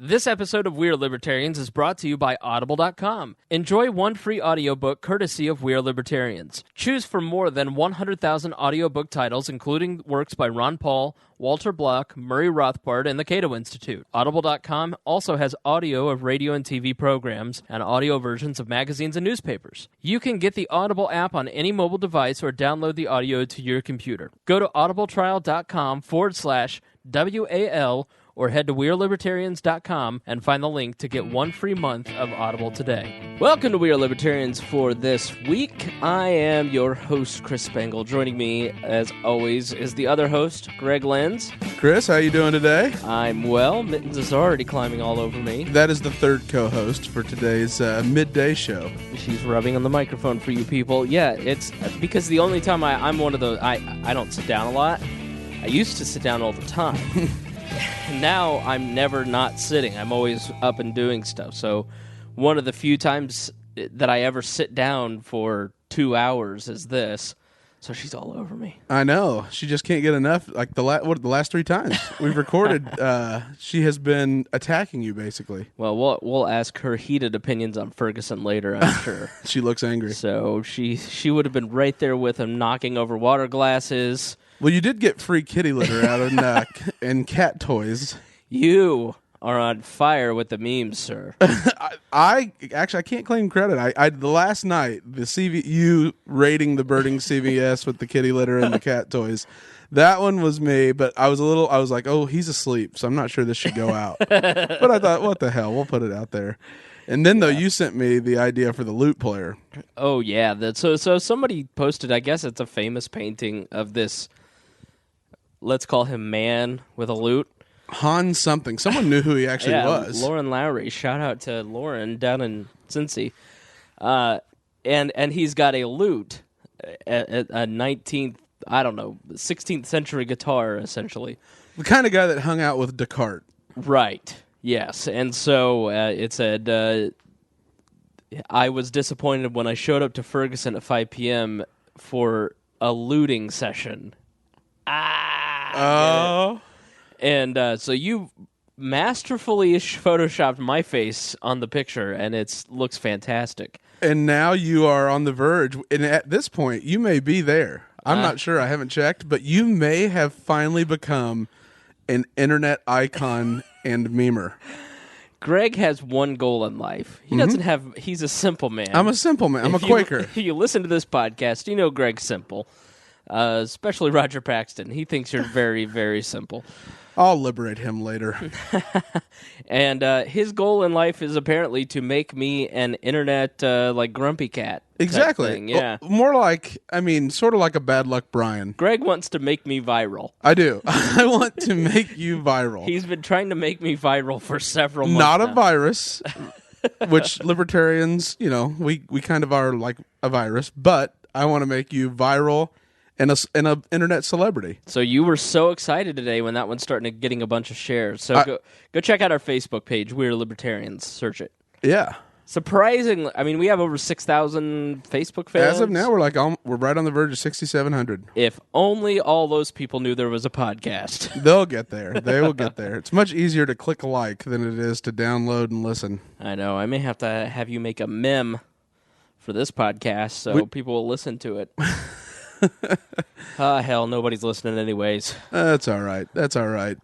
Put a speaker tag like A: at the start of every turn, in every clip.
A: This episode of We Are Libertarians is brought to you by Audible.com. Enjoy one free audiobook courtesy of We Are Libertarians. Choose from more than 100,000 audiobook titles, including works by Ron Paul, Walter Block, Murray Rothbard, and the Cato Institute. Audible.com also has audio of radio and TV programs and audio versions of magazines and newspapers. You can get the Audible app on any mobile device or download the audio to your computer. Go to audibletrial.com/WAL or head to WeareLibertarians.com and find the link to get one free month of Audible today. Welcome to We Are Libertarians for this week. I am your host, Chris Spangle. Joining me, as always, is the other host, Greg Lenz.
B: Chris, how you doing today?
A: I'm well. Mittens is already climbing all over me.
B: That is the third co-host for today's midday show.
A: She's rubbing on the microphone for you people. Yeah, it's because the only time I'm one of those, I don't sit down a lot. I used to sit down all the time. Now I'm never not sitting. I'm always up and doing stuff. So one of the few times that I ever sit down for 2 hours is this. So she's all over me.
B: I know. She just can't get enough. Like the last 3 times we've recorded, she has been attacking you, basically.
A: Well, we'll ask her heated opinions on Ferguson later, I'm sure.
B: She looks angry.
A: So she would have been right there with him, knocking over water glasses.
B: Well, you did get free kitty litter out of and cat toys.
A: You are on fire with the memes, sir.
B: I can't claim credit. The last night, you rating the birding CVS with the kitty litter and the cat toys. That one was me, but I was like, oh, he's asleep, so I'm not sure this should go out. But I thought, what the hell? We'll put it out there. And then, though, you sent me the idea for the lute player.
A: Oh, yeah. So somebody posted, I guess it's a famous painting of this, let's call him man with a lute.
B: Han something. Someone knew who he actually was.
A: Lauren Lowry. Shout out to Lauren down in Cincy. And he's got a lute, a 19th, 16th century guitar, essentially.
B: The kind of guy that hung out with Descartes.
A: Right. Yes. And so it said, I was disappointed when I showed up to Ferguson at 5 p.m. for a looting session.
B: Oh.
A: And so you masterfully photoshopped my face on the picture, and it looks fantastic.
B: And now you are on the verge. And at this point, you may be there. I'm not sure. I haven't checked. But you may have finally become an internet icon and memer. Greg
A: has one goal in life. He doesn't have... He's a simple man.
B: I'm a simple man. I'm a Quaker.
A: If you listen to this podcast, you know Greg's simple. Especially Roger Paxton. He thinks you're very, very simple.
B: I'll liberate him later.
A: And his goal in life is apparently to make me an internet, grumpy cat.
B: Exactly.
A: Yeah.
B: Well, more like, sort of like a Bad Luck Brian.
A: Greg wants to make me viral.
B: I do. I want to make you viral.
A: He's been trying to make me viral for several months
B: Not
A: now.
B: a virus, which libertarians, we kind of are like a virus, but I want to make you viral and a internet celebrity.
A: So you were so excited today when that one's starting getting a bunch of shares. So go check out our Facebook page, We're Libertarians. Search it.
B: Yeah.
A: Surprisingly, we have over 6,000 Facebook fans.
B: As of now, we're right on the verge of 6,700.
A: If only all those people knew there was a podcast.
B: They'll get there. They will get there. It's much easier to click like than it is to download and listen.
A: I know. I may have to have you make a meme for this podcast so people will listen to it. Hell, nobody's listening anyways.
B: That's all right.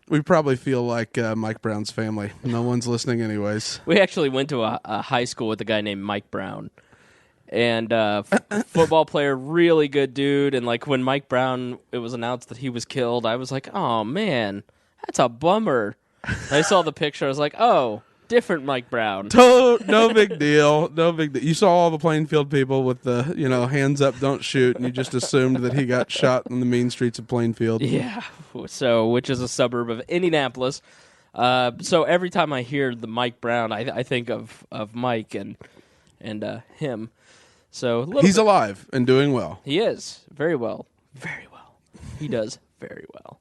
B: We probably feel like Mike Brown's family. No one's listening anyways.
A: We actually went to a high school with a guy named Mike Brown. And football player, really good dude. And when Mike Brown, it was announced that he was killed, I was like, oh, man, that's a bummer. I saw the picture. I was like, oh, different Mike Brown.
B: No big deal. No big deal. You saw all the Plainfield people with the, hands up, don't shoot, and you just assumed that he got shot in the mean streets of Plainfield.
A: Yeah. So, which is a suburb of Indianapolis. So every time I hear the Mike Brown, I think of Mike and him. So
B: he's alive and doing well.
A: He is very well. Very well. He does very well.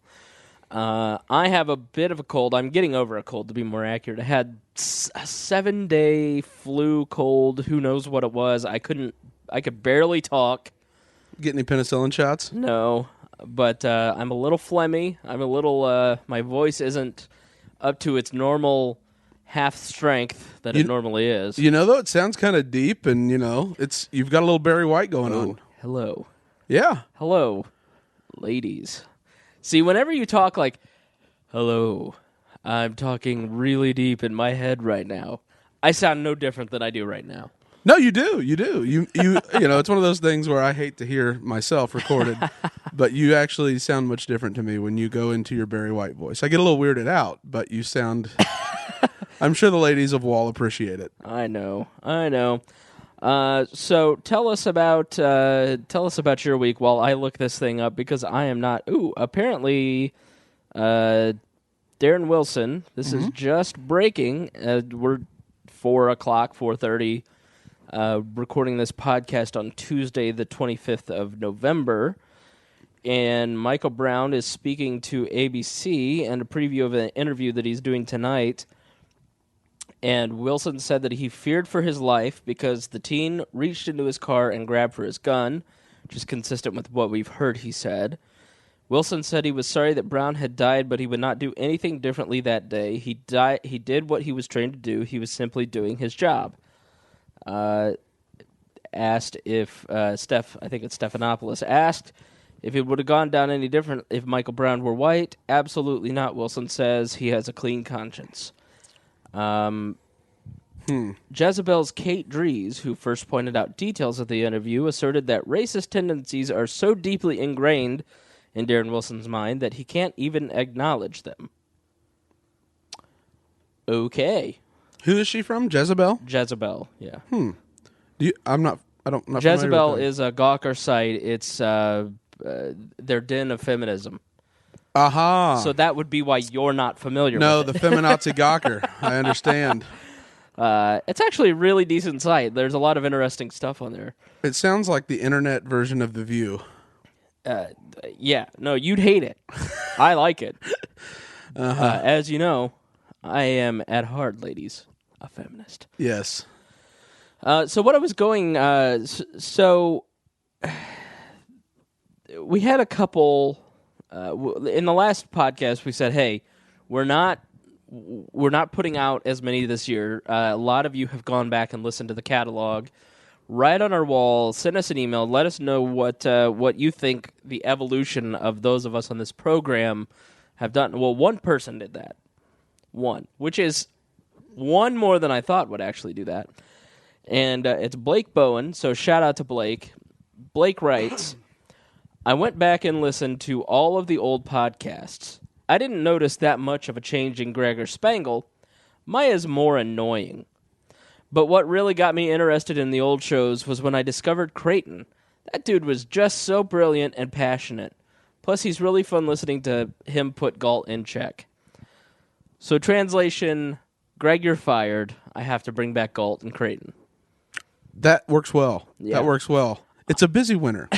A: I have a bit of a cold. I'm getting over a cold, to be more accurate. I had a 7-day flu cold. Who knows what it was? I could barely talk.
B: Get any penicillin shots?
A: No, but I'm a little phlegmy. I'm a little. My voice isn't up to its normal half strength that it normally is.
B: You know, though, it sounds kind of deep, and, you know, you've got a little Barry White going on.
A: Hello.
B: Yeah.
A: Hello, ladies. See, whenever you talk like, hello, I'm talking really deep in my head right now, I sound no different than I do right now.
B: No, you do. You do. You know, it's one of those things where I hate to hear myself recorded, but you actually sound much different to me when you go into your Barry White voice. I get a little weirded out, but you sound... I'm sure the ladies of Wall appreciate it.
A: I know. So tell us about your week while I look this thing up, because I am not... Ooh, apparently... Darren Wilson, this is just breaking. We're 4:30, recording this podcast on Tuesday, the 25th of November. And Michael Brown is speaking to ABC and a preview of an interview that he's doing tonight. And Wilson said that he feared for his life because the teen reached into his car and grabbed for his gun, which is consistent with what we've heard he said. Wilson said he was sorry that Brown had died, but he would not do anything differently that day. He did what he was trained to do. He was simply doing his job. Asked if I think it's Stephanopoulos, asked if it would have gone down any different if Michael Brown were white. Absolutely not, Wilson says. He has a clean conscience. Jezebel's Kate Dries, who first pointed out details of the interview, asserted that racist tendencies are so deeply ingrained in Darren Wilson's mind that he can't even acknowledge them. Okay.
B: Who is she from? Jezebel?
A: Jezebel, yeah.
B: I'm not
A: Jezebel is a Gawker site. It's their den of feminism.
B: Aha.
A: So that would be why you're not familiar with it.
B: No, the feminazi Gawker. I understand.
A: It's actually a really decent site. There's a lot of interesting stuff on there.
B: It sounds like the internet version of The View.
A: Yeah. No, you'd hate it. I like it. As you know, I am at heart, ladies, a feminist.
B: Yes.
A: So what I was going... So we had a couple... in the last podcast, we said, hey, we're not putting out as many this year. A lot of you have gone back and listened to the catalog. Write on our wall, send us an email, let us know what you think the evolution of those of us on this program have done. Well, one person did that. One, which is one more than I thought would actually do that. And it's Blake Bowen, so shout out to Blake. Blake writes, I went back and listened to all of the old podcasts. I didn't notice that much of a change in Gregor Spangle. Maya's more annoying. But what really got me interested in the old shows was when I discovered Creighton. That dude was just so brilliant and passionate. Plus, he's really fun listening to him put Galt in check. So, translation, Greg, you're fired. I have to bring back Galt and Creighton.
B: That works well.
A: Yeah.
B: That works well. It's a busy winter.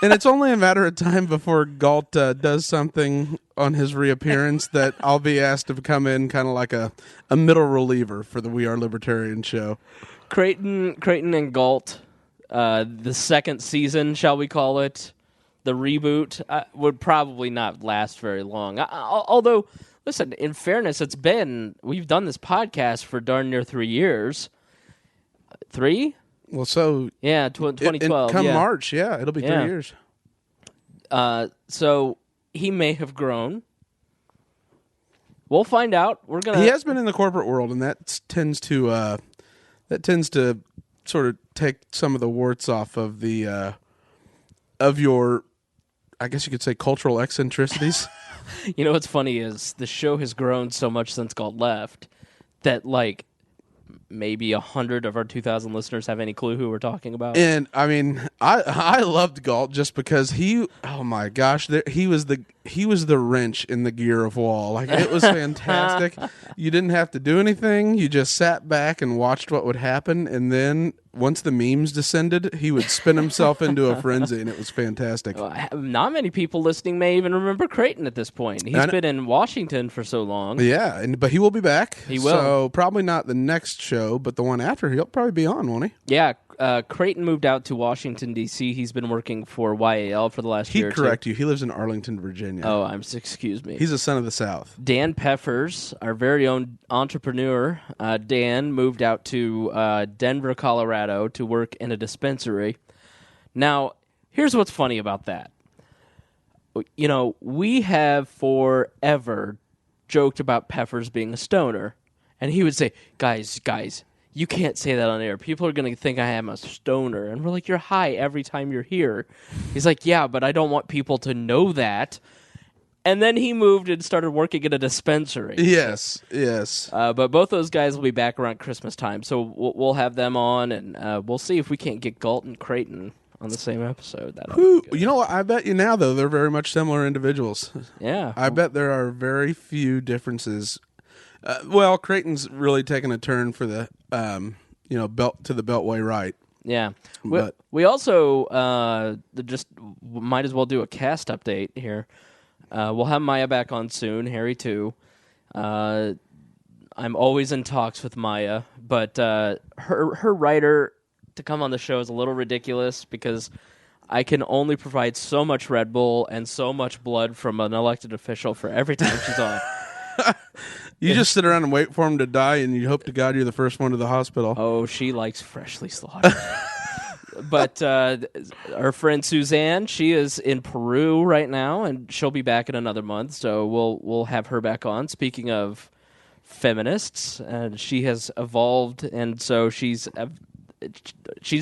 B: And it's only a matter of time before Galt does something on his reappearance that I'll be asked to come in kind of like a middle reliever for the We Are Libertarians show.
A: Creighton and Galt, the second season, shall we call it, the reboot, would probably not last very long. Although, listen, in fairness, we've done this podcast for darn near 3 years. 3?
B: Well, so...
A: Yeah, 2012.
B: Come March, it'll be 3 years.
A: So he may have grown. We'll find out.
B: He has been in the corporate world, and that tends to sort of take some of the warts off of the of your, I guess you could say, cultural eccentricities.
A: You know what's funny is the show has grown so much since Galt left that maybe 100 of our 2,000 listeners have any clue who we're talking about.
B: And I mean, I loved Galt just because oh my gosh, he was the wrench in the gear of Wall. Like, it was fantastic. You didn't have to do anything. You just sat back and watched what would happen, and then once the memes descended, he would spin himself into a frenzy, and it was fantastic.
A: Not many people listening may even remember Creighton at this point. He's been in Washington for so long.
B: Yeah, but he will be back.
A: He will.
B: So probably not the next show, but the one after, he'll probably be on, won't he?
A: Yeah, Creighton moved out to Washington, D.C. He's been working for YAL for the last year or two.
B: He'd correct you. He lives in Arlington, Virginia.
A: Oh, excuse me.
B: He's a son of the South.
A: Dan Peffers, our very own entrepreneur, Dan moved out to Denver, Colorado to work in a dispensary. Now, here's what's funny about that. You know, we have forever joked about Peffers being a stoner, and he would say, guys, you can't say that on air. People are going to think I am a stoner. And we're like, you're high every time you're here. He's like, yeah, but I don't want people to know that. And then he moved and started working at a dispensary.
B: Yes.
A: But both those guys will be back around Christmas time. So we'll have them on, and we'll see if we can't get Galt and Creighton on the same episode.
B: You know what? I bet you now, though, they're very much similar individuals.
A: Yeah.
B: I bet there are very few differences. Creighton's really taken a turn for the, belt to the Beltway right.
A: Yeah.
B: But
A: we also just might as well do a cast update here. We'll have Maya back on soon, Harry too. I'm always in talks with Maya, but her writer to come on the show is a little ridiculous because I can only provide so much Red Bull and so much blood from an elected official for every time she's on.
B: You just sit around and wait for him to die, and you hope to God you're the first one to the hospital.
A: Oh, she likes freshly slaughtered. But our friend Suzanne, she is in Peru right now, and she'll be back in another month, so we'll have her back on. Speaking of feminists, and she has evolved, and so she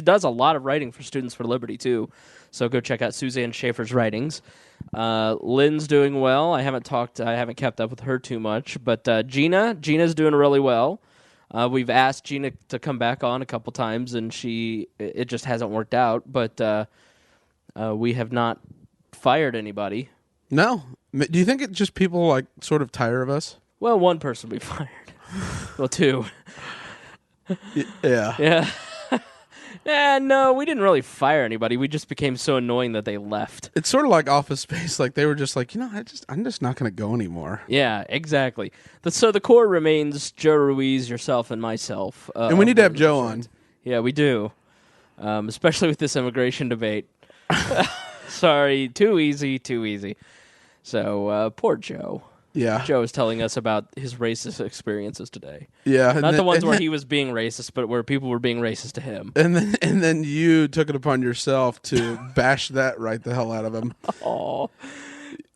A: does a lot of writing for Students for Liberty, too. So go check out Suzanne Schaefer's writings. Lynn's doing well. I haven't kept up with her too much. But Gina's doing really well. We've asked Gina to come back on a couple times, and it just hasn't worked out. But we have not fired anybody.
B: No. Do you think it's just people like sort of tire of us?
A: Well, one person we fired. Well, two.
B: Yeah.
A: Yeah. No, we didn't really fire anybody. We just became so annoying that they left.
B: It's sort of like Office Space. Like they were just like, I'm just not going to go anymore.
A: Yeah, exactly. So the core remains Joe Ruiz, yourself, and myself.
B: And we need to have Joe on.
A: Yeah, we do. Especially with this immigration debate. Sorry, too easy. So, poor Joe.
B: Yeah.
A: Joe was telling us about his racist experiences today.
B: Yeah.
A: Not the ones where he was being racist, but where people were being racist to him.
B: And then you took it upon yourself to bash that right the hell out of him.
A: Oh.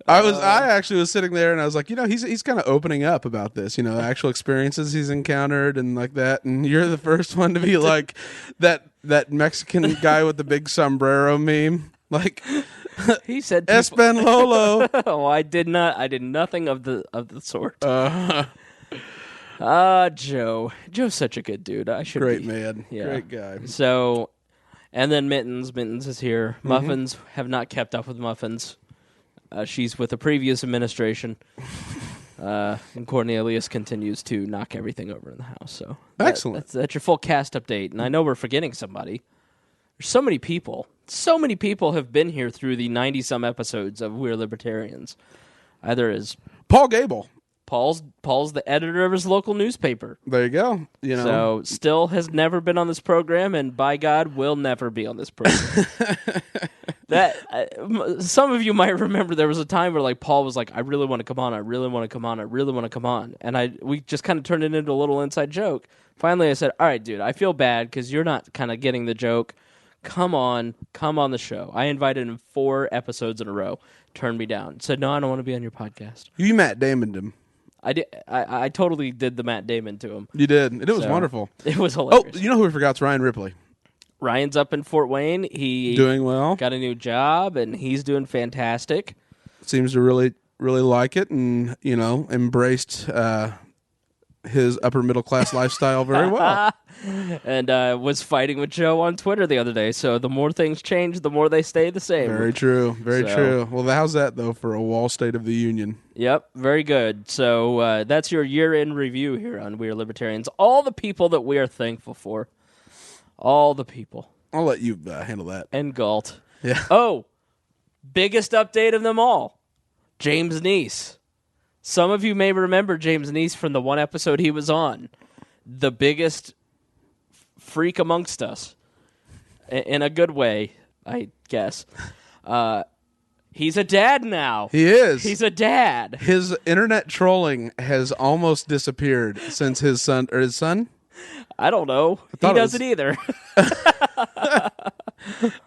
B: I actually was sitting there and I was like, he's kind of opening up about this, actual experiences he's encountered and like that. And you're the first one to be like that Mexican guy with the big sombrero meme. Like,
A: he said,
B: Espen Lolo.
A: Oh, I did not. I did nothing of the sort. Joe's such a good dude.
B: Great man.
A: Yeah.
B: Great guy.
A: So, and then Mittens is here. Mm-hmm. Muffins have not kept up with Muffins. She's with the previous administration. And Cornelius continues to knock everything over in the house. So
B: excellent.
A: That's your full cast update. And I know we're forgetting somebody. There's so many people. So many people have been here through the 90-some episodes of We're Libertarians. Either as
B: Paul Gable.
A: Paul's the editor of his local newspaper.
B: There you go.
A: So still has never been on this program, and by God, will never be on this program. Some of you might remember there was a time where like Paul was like, I really want to come on, I really want to come on, I really want to come on. And we just kind of turned it into a little inside joke. Finally, I said, all right, dude, I feel bad because you're not kind of getting the joke. Come on the show. I invited him 4 episodes in a row. Turned me down. Said, no, I don't want to be on your podcast.
B: You Matt Damoned him.
A: I did. I totally did the Matt Damon to him.
B: You did. And it was wonderful.
A: It was hilarious.
B: Oh, you know who we forgot's Ryan Ripley.
A: Ryan's up in Fort Wayne. He
B: doing well.
A: Got a new job, and he's doing fantastic.
B: Seems to really, really like it and, embraced his upper middle class lifestyle very well.
A: And was fighting with Joe on Twitter the other day. So the more things change, the more they stay the same.
B: Very true. Very true. Well, how's that, though, for a wall State of the Union?
A: Yep, very good. So that's your year-end review here on We Are Libertarians. All the people that we are thankful for. All the people.
B: I'll let you handle that.
A: And Galt.
B: Yeah.
A: Oh, biggest update of them all. James Neese. Some of you may remember James Neese from the one episode he was on. The biggest freak amongst us. in a good way, I guess. He's a dad now.
B: He is.
A: He's a dad.
B: His internet trolling has almost disappeared since his son.
A: I don't know. He doesn't either.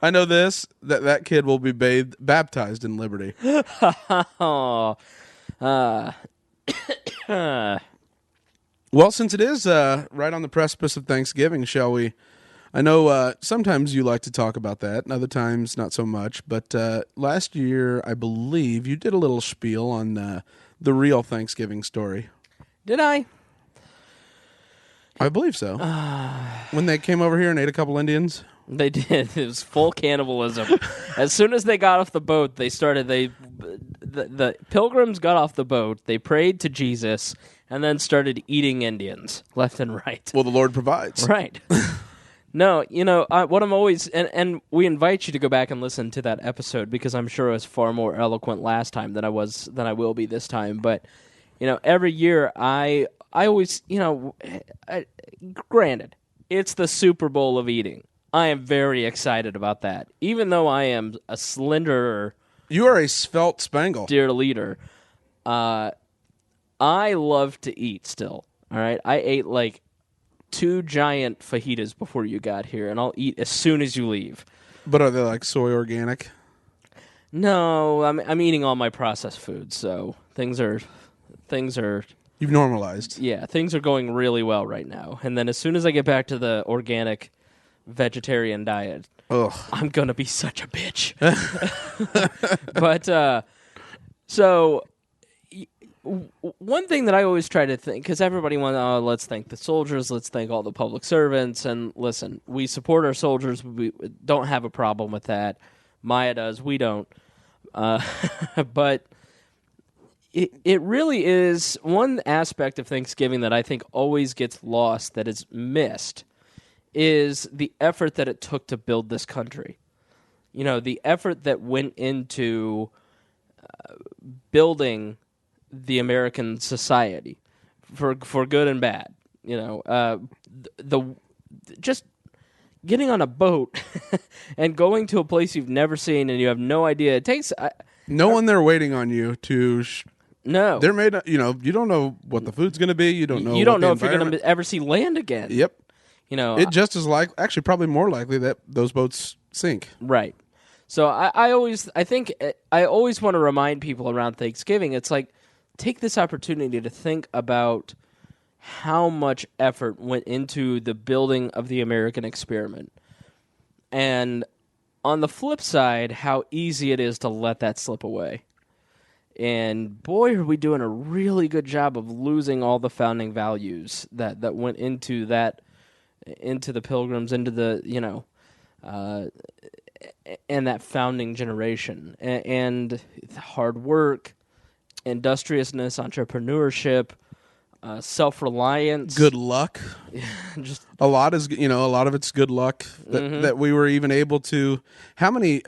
B: I know this, that kid will be baptized in liberty.
A: Oh.
B: Well, since it is right on the precipice of Thanksgiving, shall we? I know sometimes you like to talk about that, and other times not so much. But last year, I believe, you did a little spiel on the real Thanksgiving story.
A: Did I?
B: I believe so. When they came over here and ate a couple Indians?
A: They did. It was full cannibalism. As soon as they got off the boat, the pilgrims got off the boat, they prayed to Jesus, and then started eating Indians left and right.
B: Well, the Lord provides.
A: Right. No, what I'm always, and we invite you to go back and listen to that episode because I'm sure I was far more eloquent last time than I will be this time. But, every year I always, granted, it's the Super Bowl of eating. I am very excited about that. Even though I am a slender...
B: You are a svelte Spangle.
A: Dear leader. I love to eat still. All right? I ate like 2 giant fajitas before you got here, and I'll eat as soon as you leave.
B: But are they like soy organic?
A: No, I'm eating all my processed foods, so things are...
B: You've normalized.
A: Yeah, things are going really well right now. And then as soon as I get back to the organic vegetarian diet, I'm going to be such a bitch. But, so, one thing that I always try to think, because everybody wants, let's thank the soldiers, let's thank all the public servants, and listen, we support our soldiers, we don't have a problem with that. Maya does, we don't. But... It really is one aspect of Thanksgiving that I think always gets lost, that is missed, is the effort that it took to build this country. The effort that went into building the American society for good and bad. Just getting on a boat and going to a place you've never seen and you have no idea. It takes
B: no one there waiting on you to.
A: No.
B: They're made, you don't know what the food's going to be. You don't know
A: if you're going to ever see land again.
B: Yep. It just is actually probably more likely that those boats sink.
A: Right. So I always want to remind people around Thanksgiving, it's like, take this opportunity to think about how much effort went into the building of the American experiment. And on the flip side, how easy it is to let that slip away. And boy, are we doing a really good job of losing all the founding values that went into that, into the Pilgrims, into the, and that founding generation. And hard work, industriousness, entrepreneurship, self-reliance.
B: Good luck.
A: Just
B: a lot of it's good luck that we were even able to. How many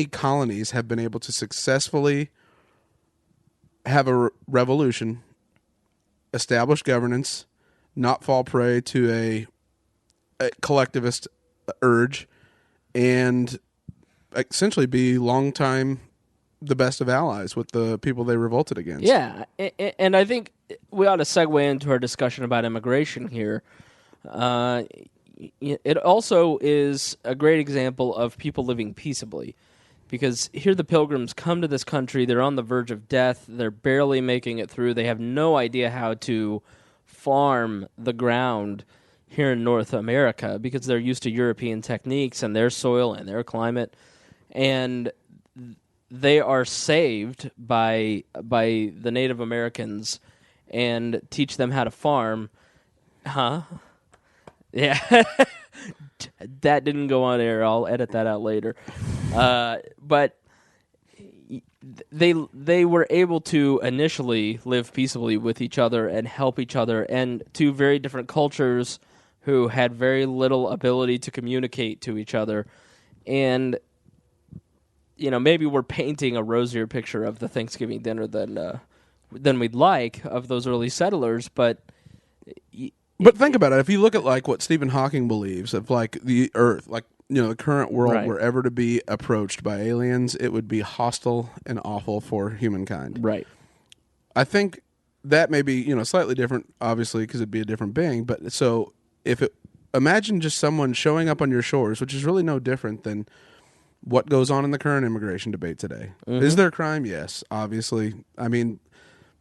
B: colonies have been able to successfully have a revolution, establish governance, not fall prey to a collectivist urge, and essentially be longtime the best of allies with the people they revolted against?
A: Yeah, and I think we ought to segue into our discussion about immigration here. It also is a great example of people living peaceably, because here the Pilgrims come to this country, they're on the verge of death, they're barely making it through, they have no idea how to farm the ground here in North America because they're used to European techniques and their soil and their climate, and they are saved by the Native Americans and teach them how to farm. Huh? Yeah. That didn't go on air. I'll edit that out later. But they were able to initially live peaceably with each other and help each other, and two very different cultures who had very little ability to communicate to each other. And maybe we're painting a rosier picture of the Thanksgiving dinner than we'd like of those early settlers, but
B: But think about it. If you look at like what Stephen Hawking believes of like the Earth, like the current world,
A: Right.
B: were ever to be approached by aliens, it would be hostile and awful for humankind.
A: Right.
B: I think that may be slightly different, obviously, because it'd be a different being. But so imagine just someone showing up on your shores, which is really no different than what goes on in the current immigration debate today.
A: Mm-hmm.
B: Is there a crime? Yes, obviously. I mean,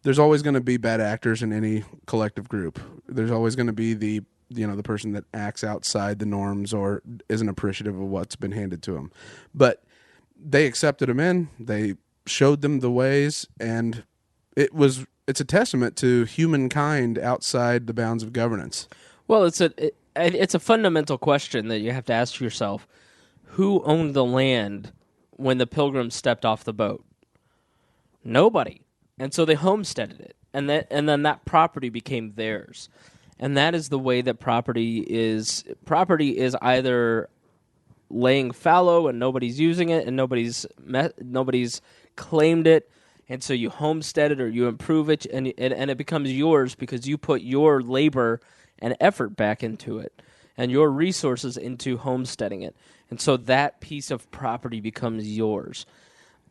B: there's always going to be bad actors in any collective group. There's always going to be the person that acts outside the norms or isn't appreciative of what's been handed to them. But they accepted them in. They showed them the ways, and it's a testament to humankind outside the bounds of governance.
A: Well, it's a fundamental question that you have to ask yourself. Who owned the land when the Pilgrims stepped off the boat? Nobody. And so they homesteaded it. And then that property became theirs. And that is the way that property is. Property is either laying fallow and nobody's using it and nobody's claimed it, and so you homestead it or you improve it, and it becomes yours because you put your labor and effort back into it and your resources into homesteading it. And so that piece of property becomes yours.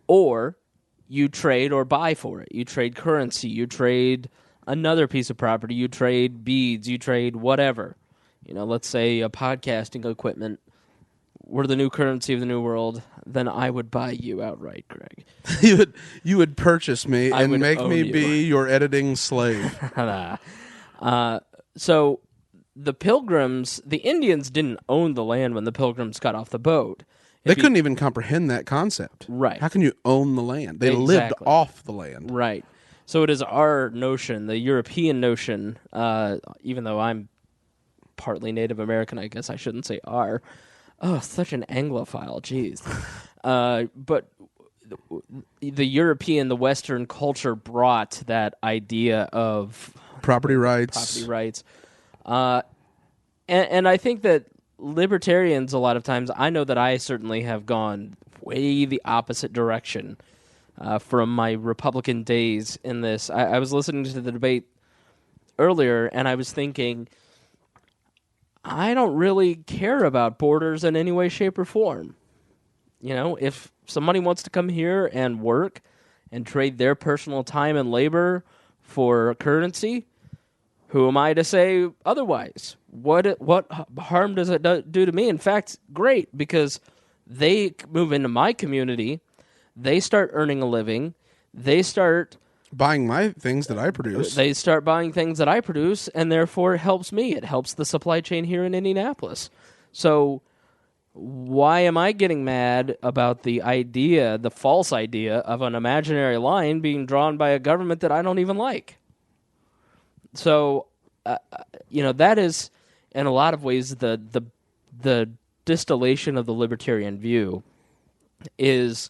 A: Or you trade or buy for it. You trade currency. You trade another piece of property. You trade beads. You trade whatever. Let's say a podcasting equipment were the new currency of the new world, then I would buy you outright, Greg.
B: You would purchase me and make me be your editing slave.
A: So the Pilgrims, the Indians didn't own the land when the Pilgrims got off the boat.
B: They couldn't even comprehend that concept.
A: Right.
B: How can you own the land? They lived off the land.
A: Right. So it is our notion, the European notion, even though I'm partly Native American, I guess I shouldn't say our. Oh, such an Anglophile, jeez. But the European, the Western culture brought that idea of
B: property rights.
A: And I think that libertarians, a lot of times, I know that I certainly have gone way the opposite direction from my Republican days in this. I was listening to the debate earlier, and I was thinking, I don't really care about borders in any way, shape, or form. If somebody wants to come here and work and trade their personal time and labor for currency, who am I to say otherwise? What harm does it do to me? In fact, great, because they move into my community, they start earning a living, they start
B: buying my things that I produce.
A: They start buying things that I produce, and therefore it helps me. It helps the supply chain here in Indianapolis. So why am I getting mad about the false idea of an imaginary line being drawn by a government that I don't even like? So, that is, in a lot of ways, the distillation of the libertarian view is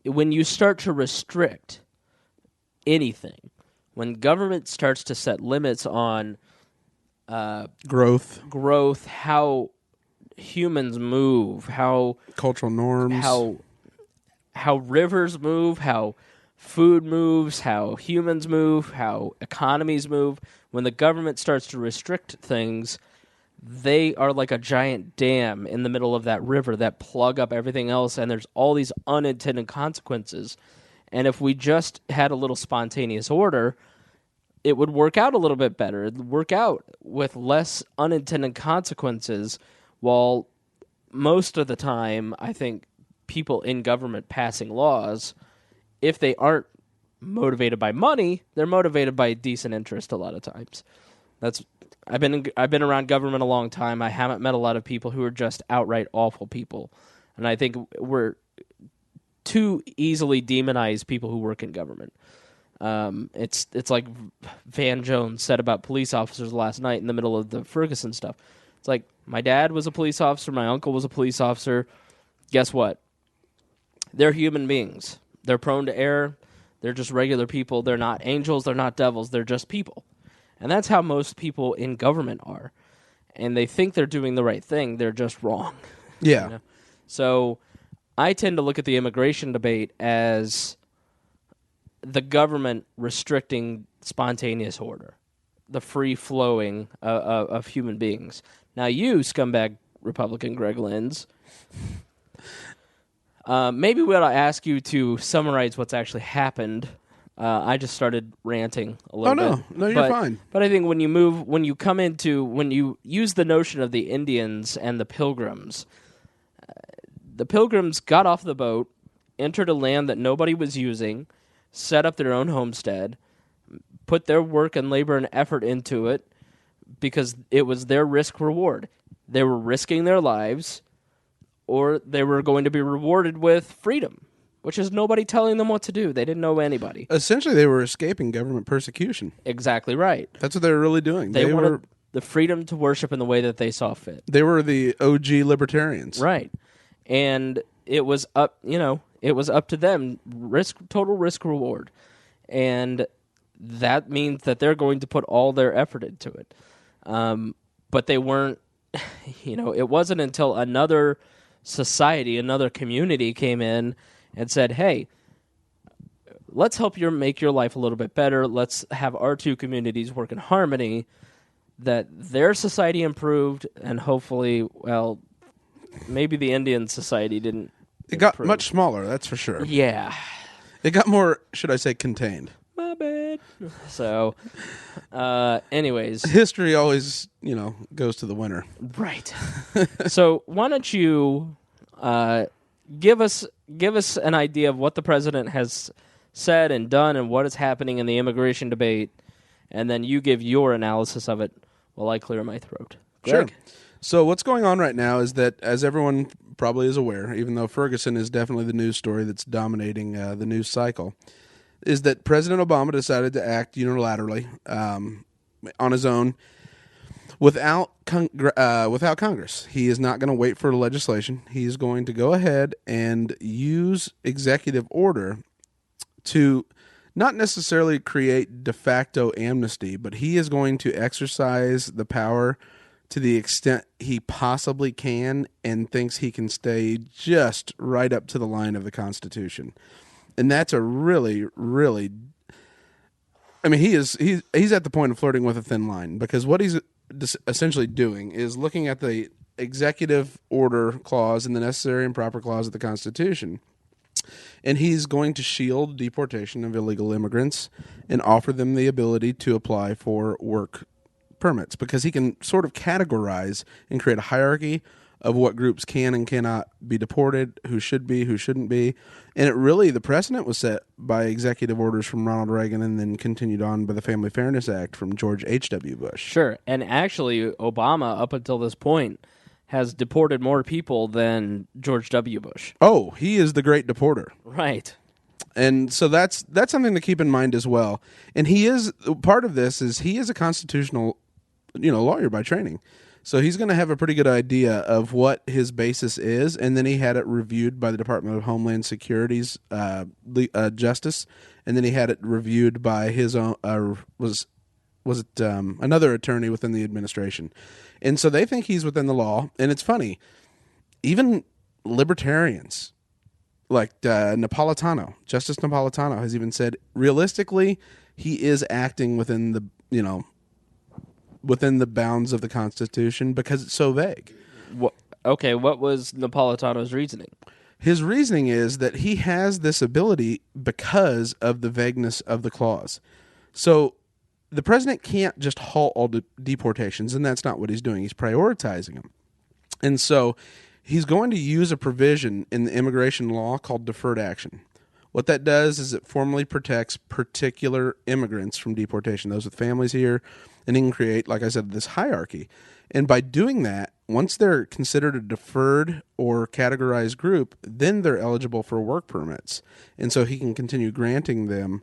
A: when you start to restrict anything, when government starts to set limits on
B: growth,
A: how humans move, how
B: cultural norms,
A: how rivers move, how food moves, how humans move, how economies move, when the government starts to restrict things, they are like a giant dam in the middle of that river that plug up everything else, and there's all these unintended consequences. And if we just had a little spontaneous order, it would work out a little bit better. It would work out with less unintended consequences, while most of the time, I think, people in government passing laws, if they aren't motivated by money, they're motivated by decent interest a lot of times. I've been around government a long time. I haven't met a lot of people who are just outright awful people. And I think we're too easily demonize people who work in government. It's like Van Jones said about police officers last night in the middle of the Ferguson stuff. It's like, my dad was a police officer, my uncle was a police officer. Guess what? They're human beings. They're prone to error. They're just regular people. They're not angels. They're not devils. They're just people. And that's how most people in government are. And they think they're doing the right thing. They're just wrong.
B: Yeah.
A: So I tend to look at the immigration debate as the government restricting spontaneous order. the free flowing of human beings. Now, you scumbag Republican Greg Lins, maybe we ought to ask you to summarize what's actually happened. I just started ranting a little bit.
B: No, you're fine.
A: But I think when you use the notion of the Indians and the Pilgrims got off the boat, entered a land that nobody was using, set up their own homestead, put their work and labor and effort into it because it was their risk reward. They were risking their lives, or they were going to be rewarded with freedom, which is nobody telling them what to do. They didn't know anybody.
B: Essentially, they were escaping government persecution.
A: Exactly right.
B: That's what they were really doing.
A: They wanted the freedom to worship in the way that they saw fit.
B: They were the OG libertarians.
A: Right. And it was up, it was up to them, total risk reward. And that means that they're going to put all their effort into it. But they weren't, it wasn't until another society, another community came in and said, hey, let's help make your life a little bit better. Let's have our two communities work in harmony, that their society improved, and hopefully, maybe the Indian society didn't
B: got much smaller, that's for sure.
A: Yeah.
B: It got more, should I say, contained.
A: My bad. So, anyways.
B: History always, goes to the winner.
A: Right. So, why don't you give us an idea of what the president has said and done and what is happening in the immigration debate, and then you give your analysis of it while I clear my throat. Greg?
B: Sure. So what's going on right now is that, as everyone probably is aware, even though Ferguson is definitely the news story that's dominating the news cycle, is that President Obama decided to act unilaterally on his own without Congress. He is not going to wait for legislation. He's going to go ahead and use executive order to not necessarily create de facto amnesty, but he is going to exercise the power to the extent he possibly can and thinks he can stay just right up to the line of the Constitution. And that's a really, really... I mean, he's at the point of flirting with a thin line, because what he's essentially doing is looking at the executive order clause and the necessary and proper clause of the Constitution, and he's going to shield deportation of illegal immigrants and offer them the ability to apply for work permits, because he can sort of categorize and create a hierarchy of what groups can and cannot be deported, who should be, who shouldn't be. And the precedent was set by executive orders from Ronald Reagan and then continued on by the Family Fairness Act from George H.W. Bush.
A: Sure. And actually, Obama, up until this point, has deported more people than George W. Bush.
B: Oh, he is the great deporter.
A: Right.
B: And so that's something to keep in mind as well. And he is a constitutional lawyer by training. So he's going to have a pretty good idea of what his basis is, and then he had it reviewed by the Department of Homeland Security's Justice, and then he had it reviewed by his own another attorney within the administration. And so they think he's within the law. And it's funny, even libertarians like Napolitano, Justice Napolitano, has even said realistically he is acting within the within the bounds of the Constitution because it's so vague.
A: What was Napolitano's reasoning?
B: His reasoning is that he has this ability because of the vagueness of the clause. So the president can't just halt all deportations, and that's not what he's doing. He's prioritizing them. And so he's going to use a provision in the immigration law called deferred action. What that does is it formally protects particular immigrants from deportation, those with families here, and it can create, like I said, this hierarchy. And by doing that, once they're considered a deferred or categorized group, then they're eligible for work permits. And so he can continue granting them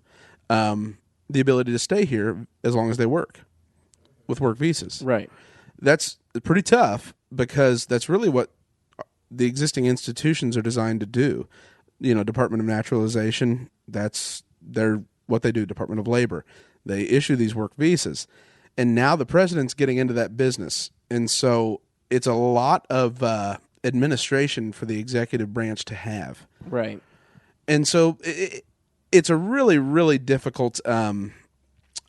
B: the ability to stay here as long as they work with work visas.
A: Right.
B: That's pretty tough because that's really what the existing institutions are designed to do. Department of Naturalization, that's what they do. Department of Labor, they issue these work visas. And now the president's getting into that business. And so it's a lot of administration for the executive branch to have.
A: Right.
B: And so it's a really, really difficult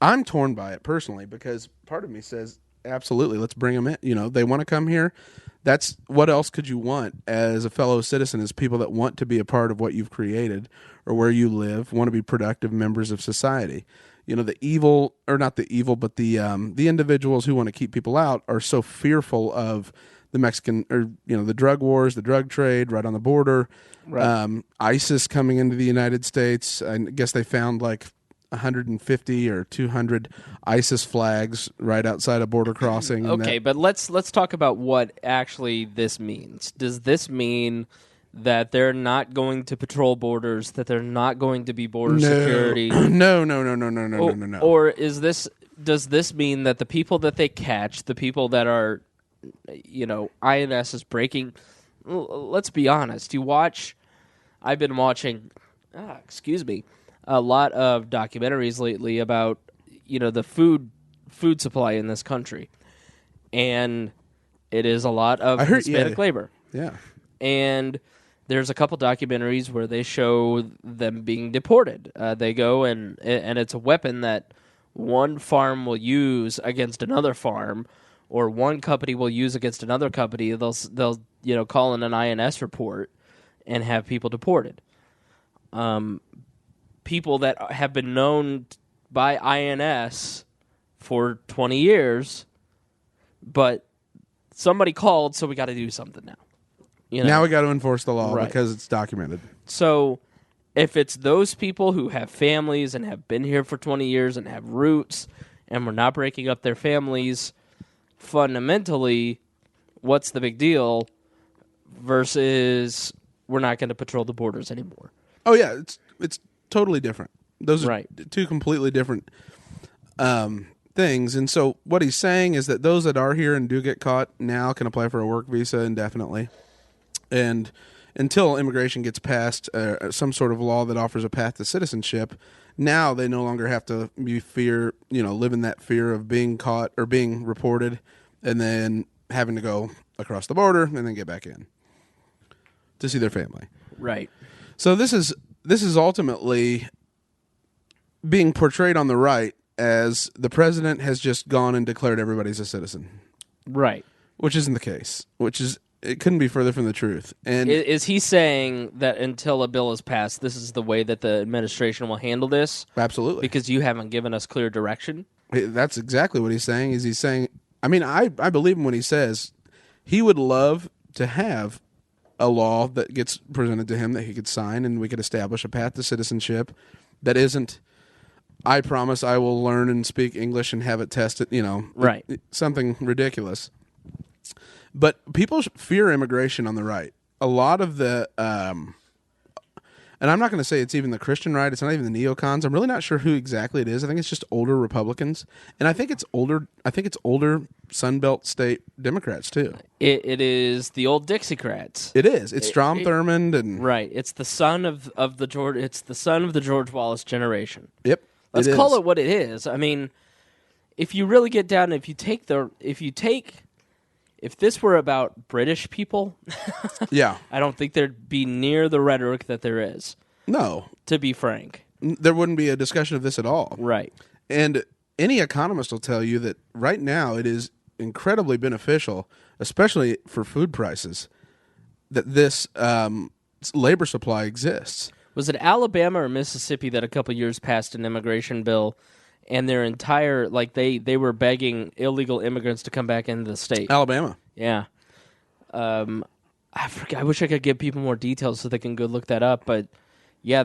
B: I'm torn by it personally because part of me says, absolutely, let's bring them in. You know, they want to come here. That's what else could you want as a fellow citizen, is people that want to be a part of what you've created or where you live, want to be productive members of society. You know, the evil, or not the evil, but the individuals who want to keep people out are so fearful of the Mexican, or, you know, the drug wars, the drug trade right on the border,
A: Right.
B: ISIS coming into the United States. I guess they found like 150 or 200 ISIS flags right outside a border crossing. And
A: Okay, but let's talk about what actually this means. Does this mean that they're not going to patrol borders, that they're not going to be border security?
B: No.
A: Or does this mean that the people that they catch, the people that are, you know, INS is breaking, let's be honest, I've been watching, a lot of documentaries lately about, you know, the food supply in this country. And it is a lot of Hispanic labor.
B: Yeah.
A: And there's a couple documentaries where they show them being deported. They go and it's a weapon that one farm will use against another farm, or one company will use against another company. They'll you know, call in an INS report and have people deported. People that have been known by INS for 20 years, but somebody called, so we got to do something now. You know?
B: Now we got to enforce the law
A: Right.
B: because it's documented.
A: So if it's those people who have families and have been here for 20 years and have roots, and we're not breaking up their families, fundamentally, what's the big deal versus we're not going to patrol the borders anymore?
B: Oh yeah, it's totally different. Those are
A: Right.
B: two completely different things. And so what he's saying is that those that are here and do get caught now can apply for a work visa indefinitely. And until immigration gets passed some sort of law that offers a path to citizenship, now they no longer have to live in that fear of being caught or being reported and then having to go across the border and then get back in to see their family.
A: Right.
B: So this is ultimately being portrayed on the right as the president has just gone and declared everybody's a citizen,
A: Right.
B: which isn't the case. It couldn't be further from the truth. And
A: Is he saying that until a bill is passed, this is the way that the administration will handle this?
B: absolutely,
A: Because you haven't given us clear direction?
B: that's exactly what he's saying. He's saying, I mean, I believe him when he says he would love to have a law that gets presented to him that he could sign, and we could establish a path to citizenship that isn't, I promise I will learn and speak English and have it tested,
A: Right.
B: Something ridiculous. But people fear immigration on the right. A lot of the, and I'm not going to say it's even the Christian right. It's not even the neocons. I'm really not sure who exactly it is. I think it's just older Republicans, and I think it's older Sunbelt state Democrats too.
A: It is the old Dixiecrats.
B: It is. It's Strom Thurmond and
A: Right. It's the son of the George. It's the son of the George Wallace generation.
B: Yep.
A: Let's call it what it is. I mean, if you really get down, if this were about British people,
B: Yeah.
A: I don't think there'd be near the rhetoric that there is.
B: No,
A: To be frank.
B: there wouldn't be a discussion of this at all.
A: Right.
B: And any economist will tell you that right now it is incredibly beneficial, especially for food prices, that this labor supply exists.
A: Was it Alabama or Mississippi that a couple years passed an immigration bill, and their entire they were begging illegal immigrants to come back into the state?
B: Alabama.
A: Yeah. I forget. I wish I could give people more details so they can go look that up. But yeah,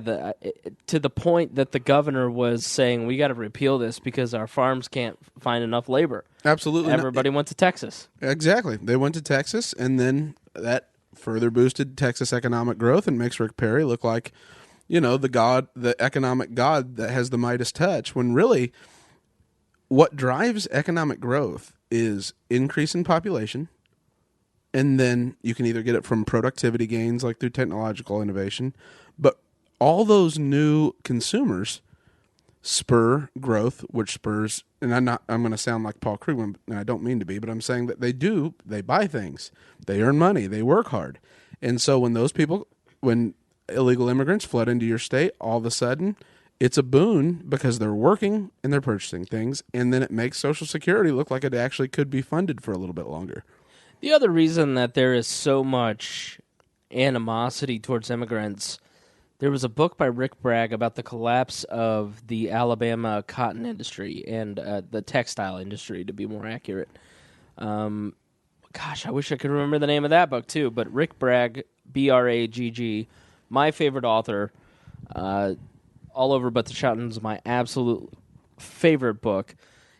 A: to the point that the governor was saying we got to repeal this because our farms can't find enough labor.
B: Absolutely.
A: Everybody went to Texas.
B: Exactly. They went to Texas, and then that further boosted Texas economic growth and makes Rick Perry look like, the economic god that has the Midas touch, when really what drives economic growth is increase in population, and then you can either get it from productivity gains like through technological innovation, but all those new consumers spur growth, which spurs, and I'm going to sound like Paul Krugman, and I don't mean to be, but I'm saying that they buy things, they earn money, they work hard. And so when illegal immigrants flood into your state, all of a sudden it's a boon because they're working and they're purchasing things, and then it makes Social Security look like it actually could be funded for a little bit longer.
A: The other reason that there is so much animosity towards immigrants, there was a book by Rick Bragg about the collapse of the Alabama cotton industry and the textile industry, to be more accurate. Gosh, I wish I could remember the name of that book, too. But Rick Bragg, Bragg, my favorite author, All Over But the Shoutin's my absolute favorite book.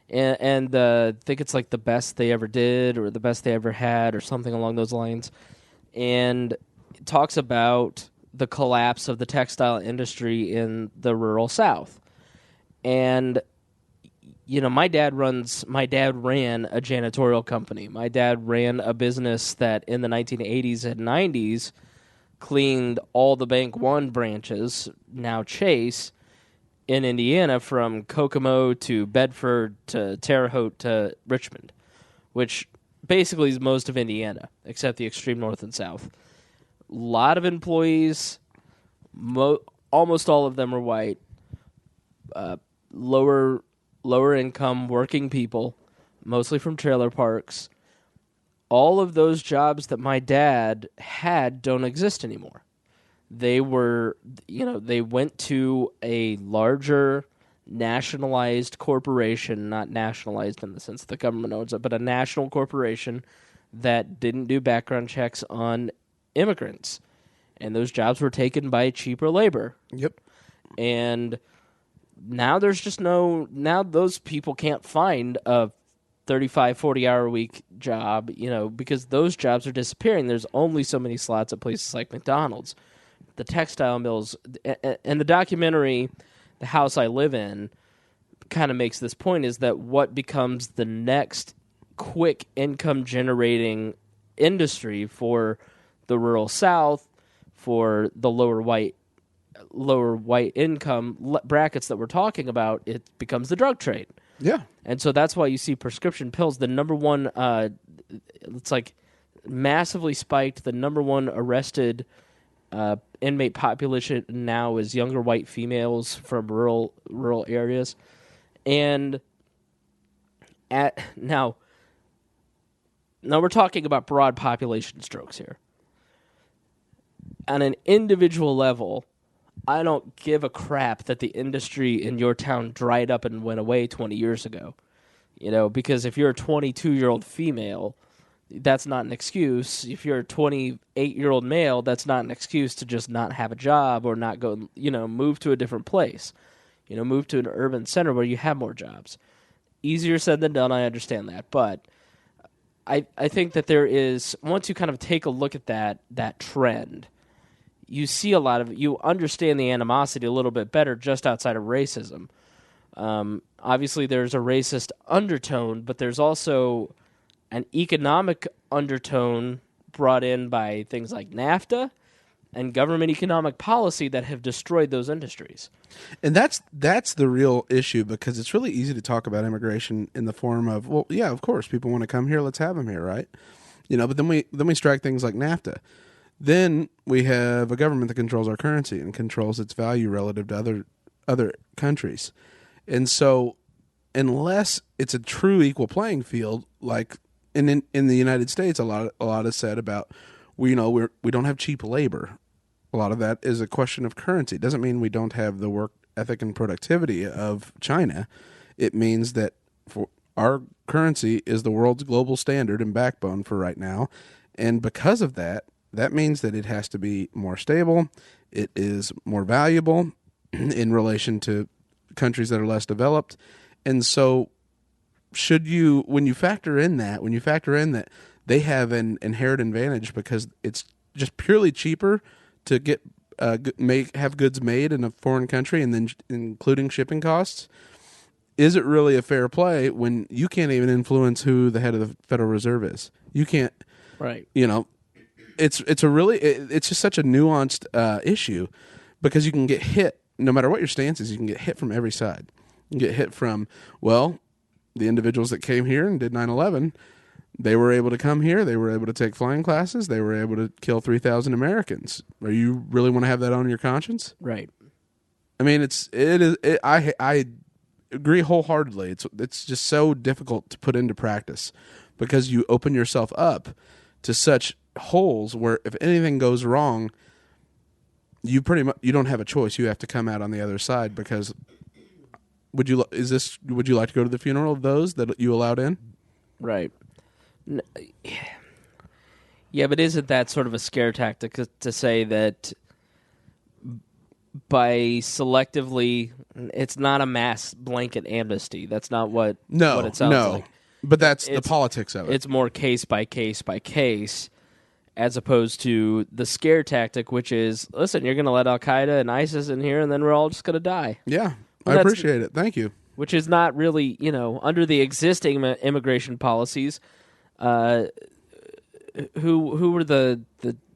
A: And I think it's like the best they ever did or the best they ever had or something along those lines. And it talks about the collapse of the textile industry in the rural South. And you know, my dad ran a janitorial company. My dad ran a business that in the 1980s and 90s cleaned all the Bank One branches, now Chase, in Indiana from Kokomo to Bedford to Terre Haute to Richmond, which basically is most of Indiana, except the extreme north and south. A lot of employees, almost all of them are white, lower income working people, mostly from trailer parks. All of those jobs that my dad had don't exist anymore. They were, they went to a larger nationalized corporation, not nationalized in the sense that the government owns it, but a national corporation that didn't do background checks on immigrants. And those jobs were taken by cheaper labor.
B: Yep.
A: And now there's just now those people can't find a 35, 40-hour a week job, because those jobs are disappearing. There's only so many slots at places like McDonald's. The textile mills, and the documentary, The House I Live In, kind of makes this point, is that what becomes the next quick income-generating industry for the rural South, for the lower white income brackets that we're talking about, it becomes the drug trade.
B: Yeah.
A: And so that's why you see prescription pills, the number one, it's like massively spiked. The number one arrested inmate population now is younger white females from rural areas. And now we're talking about broad population strokes here. On an individual level, I don't give a crap that the industry in your town dried up and went away 20 years ago. Because if you're a 22-year-old female, that's not an excuse. If you're a 28-year-old male, that's not an excuse to just not have a job or not go, move to a different place. Move to an urban center where you have more jobs. Easier said than done, I understand that. But I think that there is, once you kind of take a look at that trend, you see you understand the animosity a little bit better just outside of racism. Obviously, there's a racist undertone, but there's also an economic undertone brought in by things like NAFTA and government economic policy that have destroyed those industries.
B: And that's the real issue, because it's really easy to talk about immigration in the form of, well, yeah, of course, people want to come here, let's have them here, right? But then we strike things like NAFTA. Then we have a government that controls our currency and controls its value relative to other countries. And so unless it's a true equal playing field, like in the United States, a lot is said about, we don't have cheap labor. A lot of that is a question of currency. It doesn't mean we don't have the work ethic and productivity of China. It means that for our currency is the world's global standard and backbone for right now. And because of that means that it has to be more stable. It is more valuable in relation to countries that are less developed. And so when you factor in that they have an inherent advantage because it's just purely cheaper to get have goods made in a foreign country, and then including shipping costs, is it really a fair play when you can't even influence who the head of the Federal Reserve is? You can't,
A: right?
B: It's just such a nuanced issue, because you can get hit no matter what your stance is. You can get hit from every side. You can get hit from, well, the individuals that came here and did 9/11, they were able to come here. They were able to take flying classes. They were able to kill 3,000 Americans. Are you really want to have that on your conscience?
A: Right.
B: I mean, I agree wholeheartedly. It's just so difficult to put into practice because you open yourself up to such holes where if anything goes wrong, you don't have a choice. You have to come out on the other side because would you like to go to the funeral of those that you allowed in?
A: Right. Yeah, but isn't that sort of a scare tactic to say that by selectively, it's not a mass blanket amnesty? That's not what it sounds like.
B: But that's the politics of it.
A: It's more case by case by case, as opposed to the scare tactic, which is, listen, you're going to let Al-Qaeda and ISIS in here, and then we're all just going to die.
B: Yeah, I appreciate it. Thank you.
A: Which is not really, under the existing immigration policies. Who were the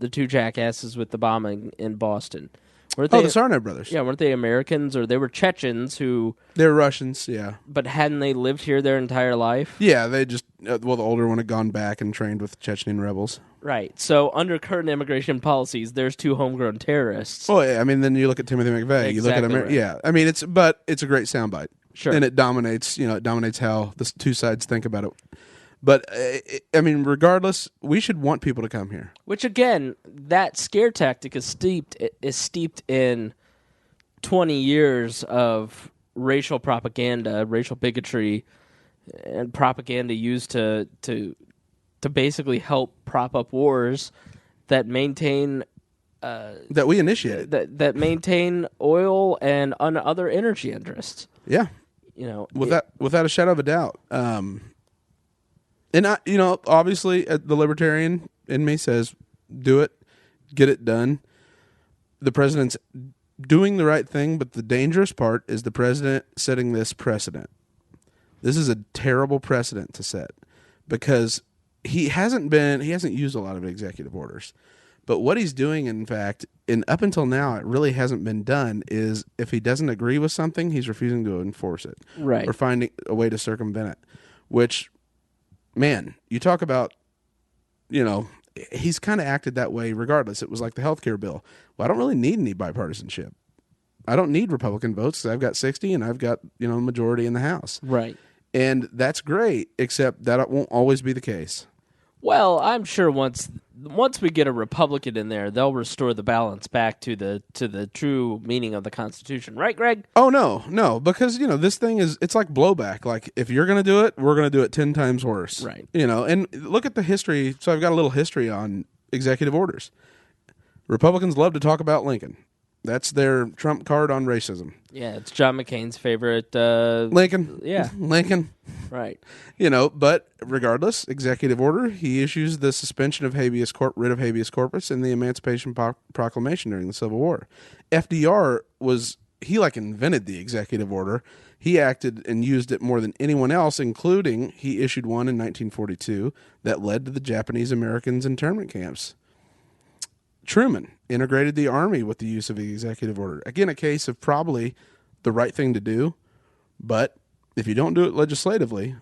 A: two jackasses with the bombing in Boston?
B: The Tsarnaev brothers.
A: Yeah, weren't they Americans, or they were Chechens who...
B: They were Russians, yeah.
A: But hadn't they lived here their entire life?
B: Yeah, they just... the older one had gone back and trained with Chechen rebels.
A: Right. So under current immigration policies, there's two homegrown terrorists.
B: Oh, yeah. I mean, then you look at Timothy McVeigh.
A: Exactly,
B: you look at America.
A: right.
B: Yeah. I mean, it's a great soundbite.
A: Sure.
B: And it dominates how the two sides think about it. But, I mean, regardless, we should want people to come here.
A: Which, again, that scare tactic is steeped in 20 years of racial propaganda, racial bigotry, and propaganda used to basically help prop up wars that maintain...
B: that we initiated.
A: That maintain oil and other energy interests.
B: Yeah. Without a shadow of a doubt. And obviously, the libertarian in me says, do it, get it done. The president's doing the right thing, but the dangerous part is the president setting this precedent. This is a terrible precedent to set because he hasn't used a lot of executive orders. But what he's doing, in fact, up until now, it really hasn't been done, is if he doesn't agree with something, he's refusing to enforce it.
A: Right.
B: Or finding a way to circumvent it, which... Man, you talk about, he's kind of acted that way regardless. It was like the healthcare bill. Well, I don't really need any bipartisanship. I don't need Republican votes because I've got 60 and I've got, a majority in the House.
A: Right.
B: And that's great, except that won't always be the case.
A: Well, I'm sure once we get a Republican in there, they'll restore the balance back to the true meaning of the Constitution, right, Greg?
B: Oh no, because this thing it's like blowback. Like if you're going to do it, we're going to do it 10 times worse,
A: right?
B: And look at the history. So I've got a little history on executive orders. Republicans love to talk about Lincoln. That's their trump card on racism.
A: Yeah, it's John McCain's favorite.
B: Lincoln.
A: Yeah,
B: Lincoln.
A: Right.
B: But regardless, executive order, he issues the suspension of writ of habeas corpus and the Emancipation Proclamation during the Civil War. FDR invented the executive order. He acted and used it more than anyone else, including he issued one in 1942 that led to the Japanese Americans internment camps. Truman integrated the Army with the use of the executive order. Again, a case of probably the right thing to do, but if you don't do it legislatively,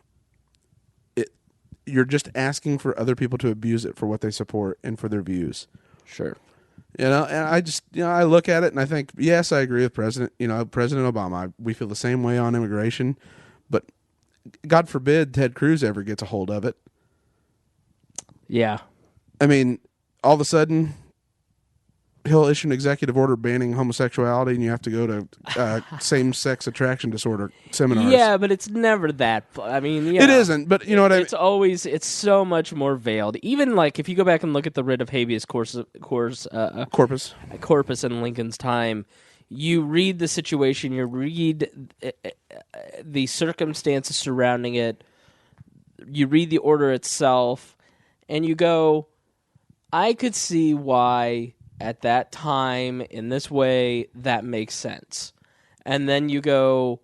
B: you're just asking for other people to abuse it for what they support and for their views.
A: Sure.
B: And I just, I look at it and I think, yes, I agree with President Obama. We feel the same way on immigration, but God forbid Ted Cruz ever gets a hold of it.
A: Yeah.
B: I mean, all of a sudden, he'll issue an executive order banning homosexuality, and you have to go to same-sex attraction disorder seminars.
A: Yeah, but it's never that. I mean,
B: it isn't. But you know what I mean. It's
A: so much more veiled. Even like if you go back and look at the writ of habeas corpus in Lincoln's time, you read the situation, you read the circumstances surrounding it, you read the order itself, and you go, I could see why. At that time, in this way, that makes sense. And then you go,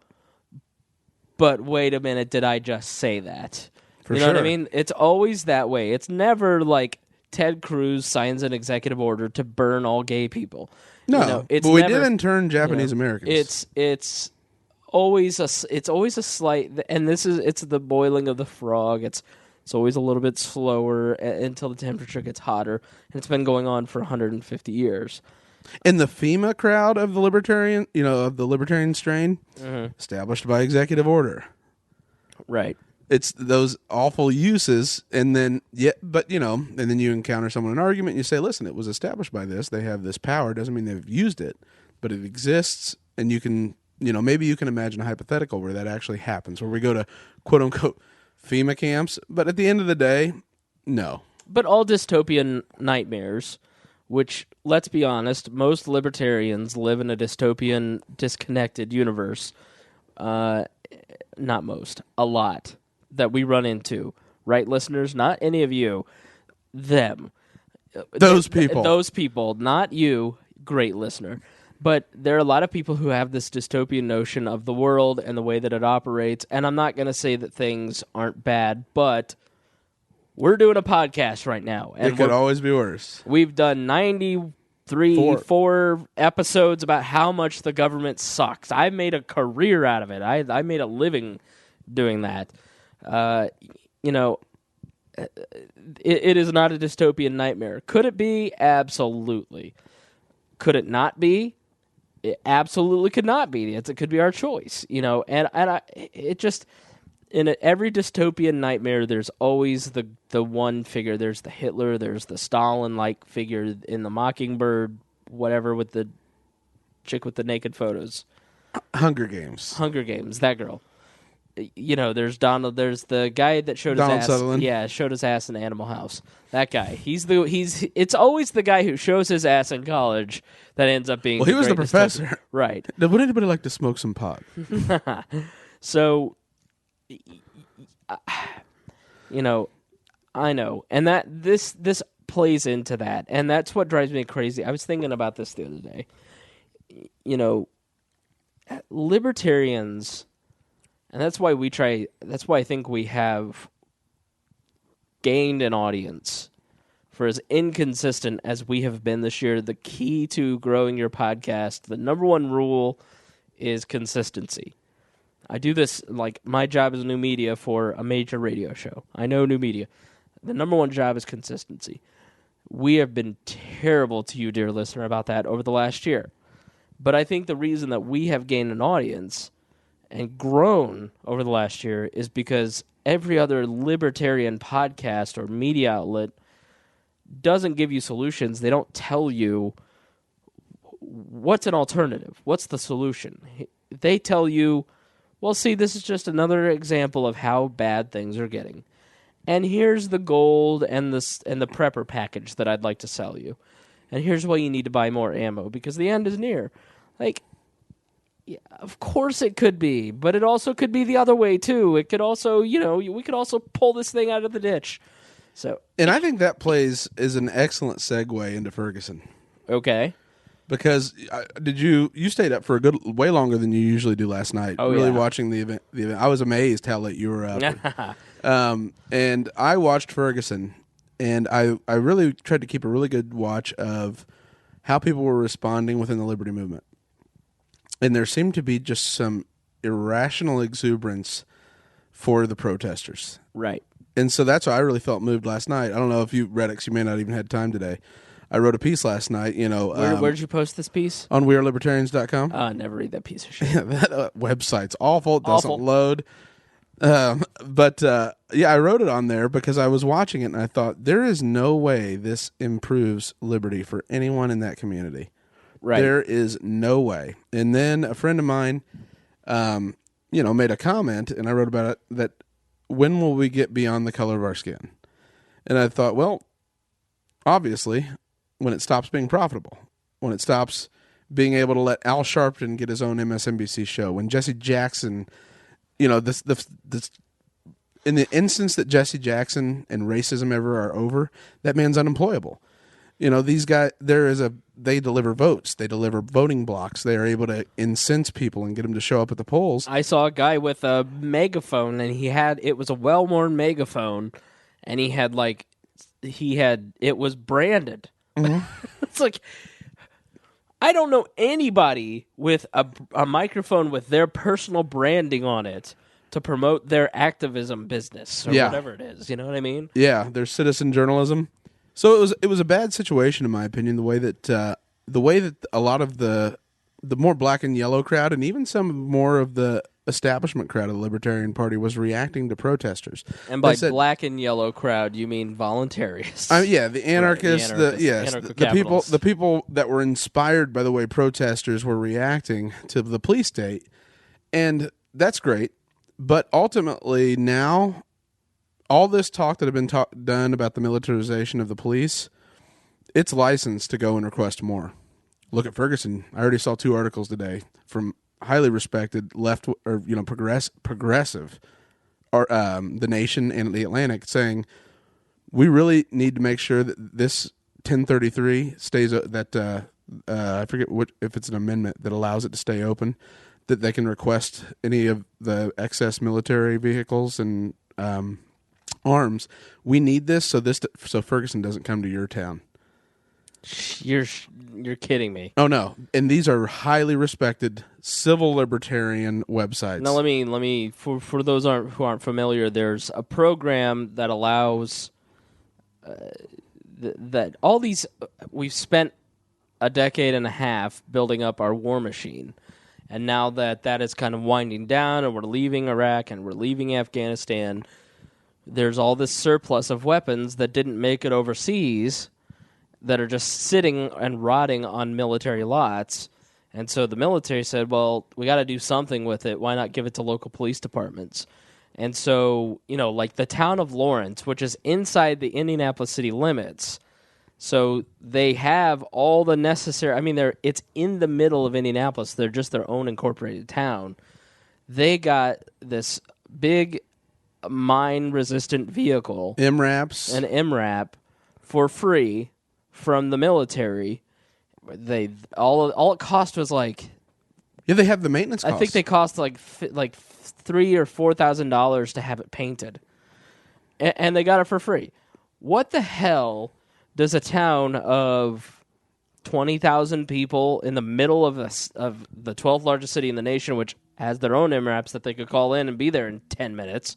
A: but wait a minute, did I just say that?
B: For
A: you know
B: sure.
A: what I mean? It's always that way. It's never like Ted Cruz signs an executive order to burn all gay people.
B: No,
A: it's
B: but we
A: never,
B: did intern Japanese Americans.
A: It's always a slight, and it's the boiling of the frog. It's always a little bit slower until the temperature gets hotter, and it's been going on for 150 years.
B: And the FEMA crowd of the libertarian, of the libertarian strain, established by executive order.
A: Right.
B: It's those awful uses, and then and then you encounter someone in an argument, and you say, "Listen, it was established by this. They have this power. Doesn't mean they've used it, but it exists." And you can, maybe you can imagine a hypothetical where that actually happens, where we go to quote unquote FEMA camps, but at the end of the day, no.
A: But all dystopian nightmares, which, let's be honest, most libertarians live in a dystopian, disconnected universe. Not most, a lot. That we run into, right, listeners? Not any of you, them.
B: Those people.
A: Those people, not you, great listener. But there are a lot of people who have this dystopian notion of the world and the way that it operates, and I'm not going to say that things aren't bad, but we're doing a podcast right now. And
B: it could always be worse.
A: We've done 4 episodes about how much the government sucks. I made a career out of it. I made a living doing that. It is not a dystopian nightmare. Could it be? Absolutely. Could it not be? It absolutely could not be. It could be our choice, in every dystopian nightmare, there's always the one figure. There's the Hitler, there's the Stalin-like figure in the Mockingbird, whatever, with the chick with the naked photos.
B: Hunger Games,
A: that girl. There's Donald. There's the guy that showed
B: Donald
A: his ass.
B: Sutherland.
A: Yeah, showed his ass in Animal House. That guy. It's always the guy who shows his ass in college that ends up being.
B: Well, he was the professor,
A: right?
B: Would anybody like to smoke some pot?
A: So, I know, and that this plays into that, and that's what drives me crazy. I was thinking about this the other day. Libertarians. And that's why I think we have gained an audience. For as inconsistent as we have been this year, the key to growing your podcast, the number one rule is consistency. I do this, my job is new media for a major radio show. I know new media. The number one job is consistency. We have been terrible to you, dear listener, about that over the last year. But I think the reason that we have gained an audience and grown over the last year is because every other libertarian podcast or media outlet doesn't give you solutions. They don't tell you what's an alternative, what's the solution. They tell you, well, see, this is just another example of how bad things are getting. And here's the gold and the prepper package that I'd like to sell you. And here's why you need to buy more ammo, because the end is near. Yeah, of course it could be, but it also could be the other way too. It could also, we could also pull this thing out of the ditch. And
B: I think that is an excellent segue into Ferguson.
A: Okay.
B: Because you stayed up for way longer than you usually do last night.
A: Oh,
B: really
A: yeah.
B: watching the event. I was amazed how late you were up. And I watched Ferguson, and I really tried to keep a really good watch of how people were responding within the Liberty movement. And there seemed to be just some irrational exuberance for the protesters.
A: Right.
B: And so that's why I really felt moved last night. I don't know if you read it, 'cause you may not even had time today. I wrote a piece last night,
A: Where did you post this piece?
B: On wearelibertarians.com.
A: I never read that piece of shit.
B: That website's awful. It doesn't load. I wrote it on there because I was watching it and I thought, there is no way this improves liberty for anyone in that community.
A: Right.
B: There is no way. And then a friend of mine, made a comment, and I wrote about it, that when will we get beyond the color of our skin? And I thought, well, obviously, when it stops being profitable, when it stops being able to let Al Sharpton get his own MSNBC show, when Jesse Jackson, this in the instance that Jesse Jackson and racism ever are over, that man's unemployable. These guys, they deliver votes. They deliver voting blocks. They are able to incense people and get them to show up at the polls.
A: I saw a guy with a megaphone, and it was a well-worn megaphone, and it was branded.
B: Mm-hmm.
A: It's I don't know anybody with a microphone with their personal branding on it to promote their activism business or whatever it is. You know what I mean?
B: Yeah, there's citizen journalism. So it was a bad situation, in my opinion, the way that the way that a lot of the more black and yellow crowd, and even some more of the establishment crowd of the Libertarian Party, was reacting to protesters.
A: And by black and yellow crowd, you mean voluntarists?
B: Yeah, the anarchists,
A: right,
B: the people that were inspired by the way protesters were reacting to the police state, and that's great. But ultimately, now all this talk that had been done about the militarization of the police, it's licensed to go and request more. Look at Ferguson. I already saw 2 articles today from highly respected left or progressive, or the Nation and the Atlantic, saying we really need to make sure that this 1033 stays. I forget if it's an amendment that allows it to stay open, that they can request any of the excess military vehicles and arms. We need this so Ferguson doesn't come to your town.
A: You're kidding me.
B: Oh no! And these are highly respected civil libertarian websites.
A: Now let me for those who aren't familiar, there's a program that allows that all these we've spent a decade and a half building up our war machine, and now that is kind of winding down, and we're leaving Iraq and we're leaving Afghanistan, there's all this surplus of weapons that didn't make it overseas, that are just sitting and rotting on military lots. And so the military said, well, we got to do something with it. Why not give it to local police departments? And so, like the town of Lawrence, which is inside the Indianapolis city limits, so they have all the necessary, it's in the middle of Indianapolis. They're just their own incorporated town. They got this big mine-resistant vehicle.
B: MRAPs.
A: An MRAP for free from the military. They all it cost was like,
B: they have the maintenance costs.
A: I think they cost like $3,000 or $4,000 to have it painted, and they got it for free. What the hell does a town of 20,000 people in the middle of the 12th largest city in the nation, which has their own MRAPs that they could call in and be there in 10 minutes,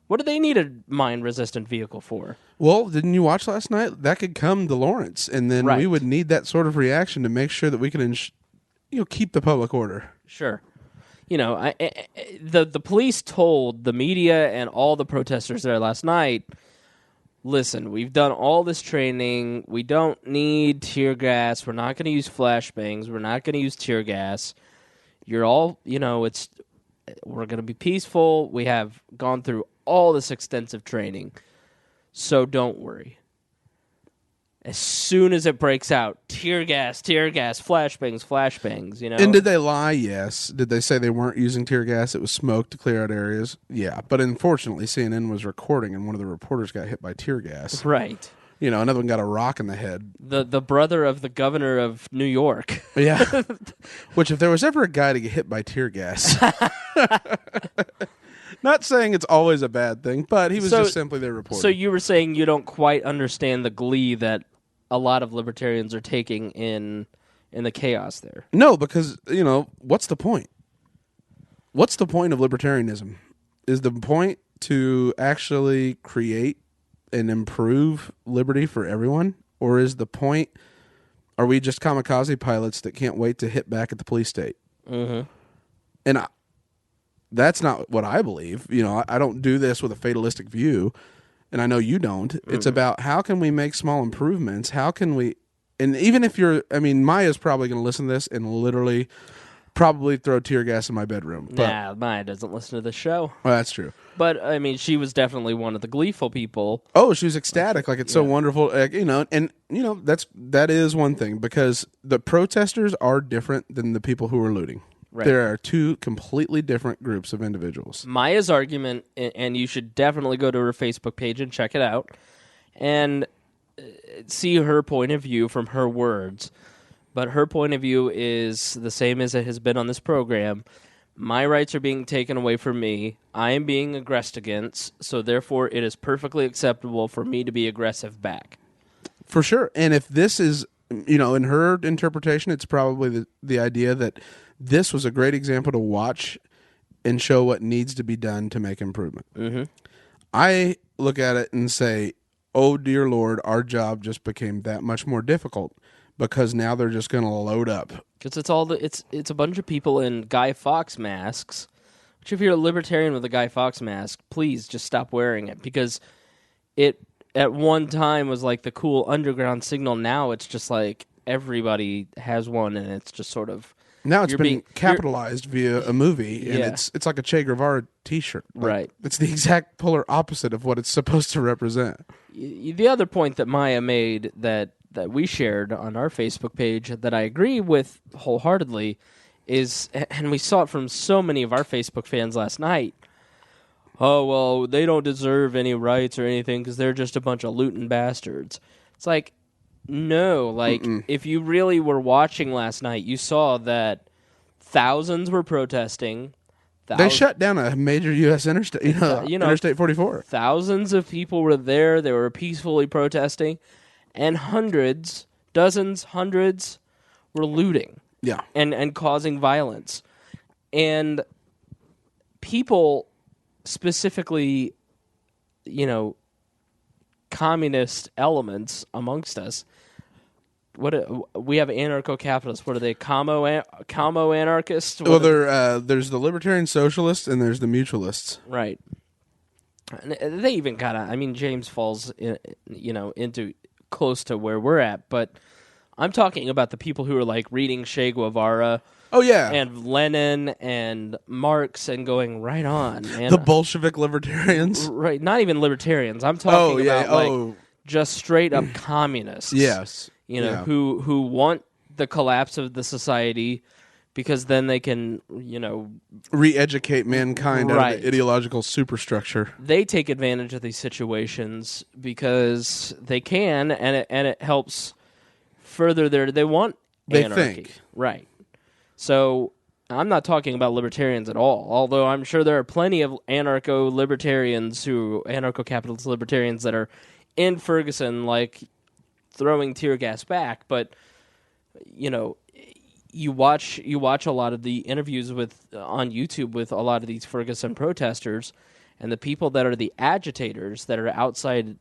A: what do they need a mine-resistant vehicle for?
B: Well, didn't you watch last night? That could come to Lawrence, and then we would need that sort of reaction to make sure that we can, keep the public order.
A: Sure. The police told the media and all the protesters there last night, listen, we've done all this training. We don't need tear gas. We're not going to use flashbangs. We're not going to use tear gas. You're all, we're going to be peaceful. We have gone through all this extensive training, so don't worry. As soon as it breaks out, tear gas, flashbangs,
B: And did they lie? Yes. Did they say they weren't using tear gas? It was smoke to clear out areas? Yeah. But unfortunately, CNN was recording, and one of the reporters got hit by tear gas.
A: Right.
B: Another one got a rock in the head.
A: The brother of the governor of New York.
B: Yeah. Which, if there was ever a guy to get hit by tear gas... Not saying it's always a bad thing, but he was just simply there reporting.
A: So you were saying you don't quite understand the glee that a lot of libertarians are taking in the chaos there.
B: No, because, what's the point? What's the point of libertarianism? Is the point to actually create and improve liberty for everyone? Or is the point, are we just kamikaze pilots that can't wait to hit back at the police state?
A: Mm-hmm.
B: And that's not what I believe. I don't do this with a fatalistic view, and I know you don't. Mm-hmm. It's about how can we make small improvements? How can we, and even if Maya's probably going to listen to this and literally probably throw tear gas in my bedroom.
A: Nah, Maya doesn't listen to the show.
B: Well, that's true.
A: But, she was definitely one of the gleeful people.
B: Oh, she was ecstatic. Like, it's so wonderful. That is one thing, because the protesters are different than the people who are looting. Right. There are 2 completely different groups of individuals.
A: Maya's argument, and you should definitely go to her Facebook page and check it out, and see her point of view from her words. But her point of view is the same as it has been on this program. My rights are being taken away from me. I am being aggressed against, so therefore it is perfectly acceptable for me to be aggressive back.
B: For sure. And if this is, in her interpretation, it's probably the idea that this was a great example to watch and show what needs to be done to make improvement.
A: Mm-hmm.
B: I look at it and say, oh, dear Lord, our job just became that much more difficult. because now they're just going to load up.
A: Because it's a bunch of people in Guy Fawkes masks. Which, if you're a libertarian with a Guy Fawkes mask, please just stop wearing it, because it at one time was like the cool underground signal. Now it's just like everybody has one, and it's just sort of
B: now it's been capitalized via a movie, and
A: Yeah.
B: it's like a Che Guevara T-shirt. Like,
A: Right.
B: It's the exact polar opposite of what it's supposed to represent.
A: The other point that Maya made that we shared on our Facebook page that I agree with wholeheartedly is, and we saw it from so many of our Facebook fans last night, oh, well, they don't deserve any rights or anything because they're just a bunch of looting bastards. It's like, no, like, if you really were watching last night, you saw that thousands were protesting.
B: They shut down a major U.S. interstate, Interstate 44.
A: Thousands of people were there. They were peacefully protesting. And hundreds were looting.
B: Yeah.
A: And causing violence. And people, specifically, communist elements amongst us, we have anarcho-capitalists. What are they? Commo anarchists?
B: Well, there's the libertarian socialists and there's the mutualists.
A: Right. And they even kind of, James falls, into close to where we're at, but I'm talking about the people who are like reading Che Guevara.
B: Oh, yeah.
A: And Lenin and Marx and going right on. And,
B: the Bolshevik libertarians.
A: Right. Not even libertarians. I'm talking about just straight up communists.
B: Yes.
A: Who want the collapse of the society because then they can,
B: re-educate mankind out of the ideological superstructure.
A: They take advantage of these situations because they can, and it helps further they want anarchy.
B: They think.
A: Right. So I'm not talking about libertarians at all, although I'm sure there are plenty of anarcho-capitalist libertarians that are in Ferguson, like throwing tear gas back. But, you watch a lot of the interviews on YouTube with a lot of these Ferguson protesters, and the people that are the agitators that are outside,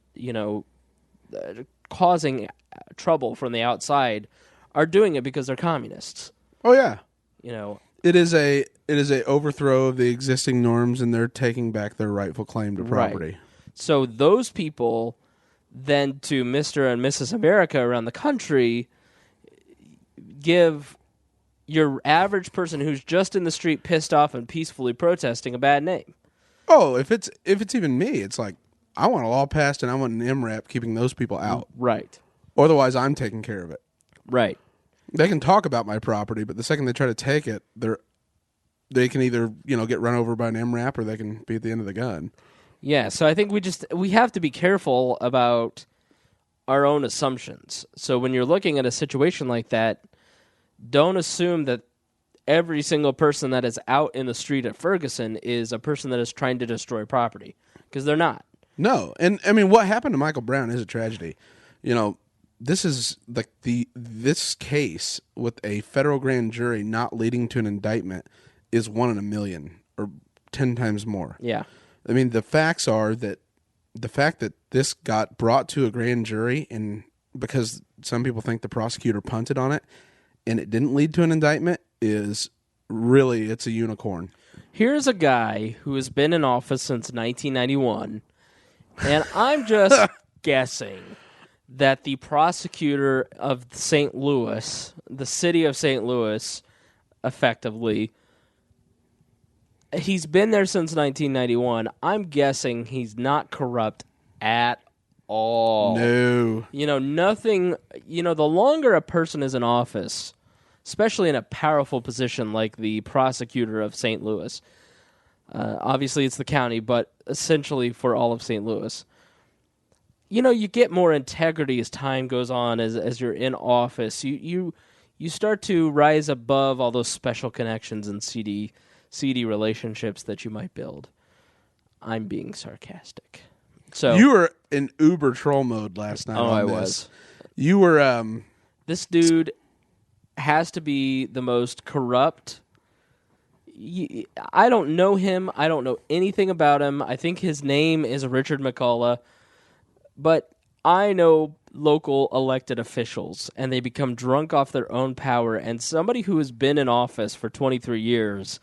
A: causing trouble from the outside are doing it because they're communists.
B: Oh, yeah.
A: It
B: is a overthrow of the existing norms, and they're taking back their rightful claim to property.
A: Right. So those people, then to Mr. and Mrs. America around the country, give your average person who's just in the street pissed off and peacefully protesting a bad name.
B: Oh, if it's even me, it's like, I want a law passed and I want an MRAP keeping those people out.
A: Right.
B: Otherwise, I'm taking care of it.
A: Right.
B: They can talk about my property, but the second they try to take it, they can either get run over by an MRAP or they can be at the end of the gun.
A: Yeah, so I think we have to be careful about our own assumptions. So when you're looking at a situation like that, don't assume that every single person that is out in the street at Ferguson is a person that is trying to destroy property, because they're not.
B: No, and what happened to Michael Brown is a tragedy. This is like this case with a federal grand jury not leading to an indictment is 1 in a million or 10 times more.
A: Yeah.
B: The facts are that the fact that this got brought to a grand jury, and because some people think the prosecutor punted on it and it didn't lead to an indictment, it's a unicorn. Here's
A: a guy who has been in office since 1991, and I'm just guessing that the prosecutor of St. Louis, the city of St. Louis, effectively, he's been there since 1991. I'm guessing he's not corrupt at all.
B: No.
A: Nothing. The longer a person is in office, especially in a powerful position like the prosecutor of St. Louis, obviously it's the county, but essentially for all of St. Louis, you get more integrity as time goes on, as you're in office. You start to rise above all those special connections and seedy relationships that you might build. I'm being sarcastic. So
B: you were in uber troll mode last night. I was. You were.
A: This dude has to be the most corrupt. I don't know him. I don't know anything about him. I think his name is Richard McCullough. But I know local elected officials, and they become drunk off their own power, and somebody who has been in office for 23 years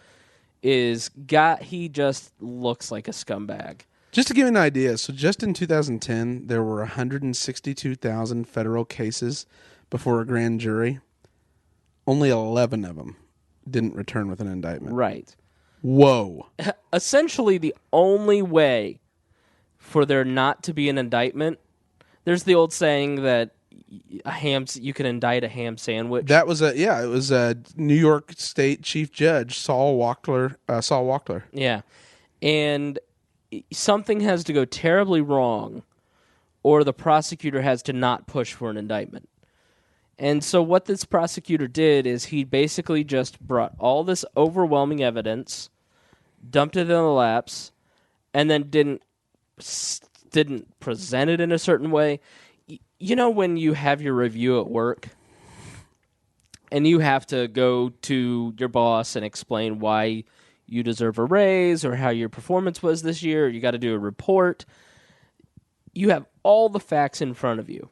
A: he just looks like a scumbag.
B: Just to give you an idea, so just in 2010, there were 162,000 federal cases before a grand jury. Only 11 of them didn't return with an indictment.
A: Right.
B: Whoa.
A: Essentially, the only way for there not to be an indictment, there's the old saying that you can indict a ham sandwich.
B: That was it was a New York State Chief Judge, Saul Wachtler.
A: Yeah. And something has to go terribly wrong, or the prosecutor has to not push for an indictment. And so what this prosecutor did is he basically just brought all this overwhelming evidence, dumped it in the laps, and then didn't present it in a certain way. You know when you have your review at work and you have to go to your boss and explain why you deserve a raise or how your performance was this year, or you got to do a report. You have all the facts in front of you.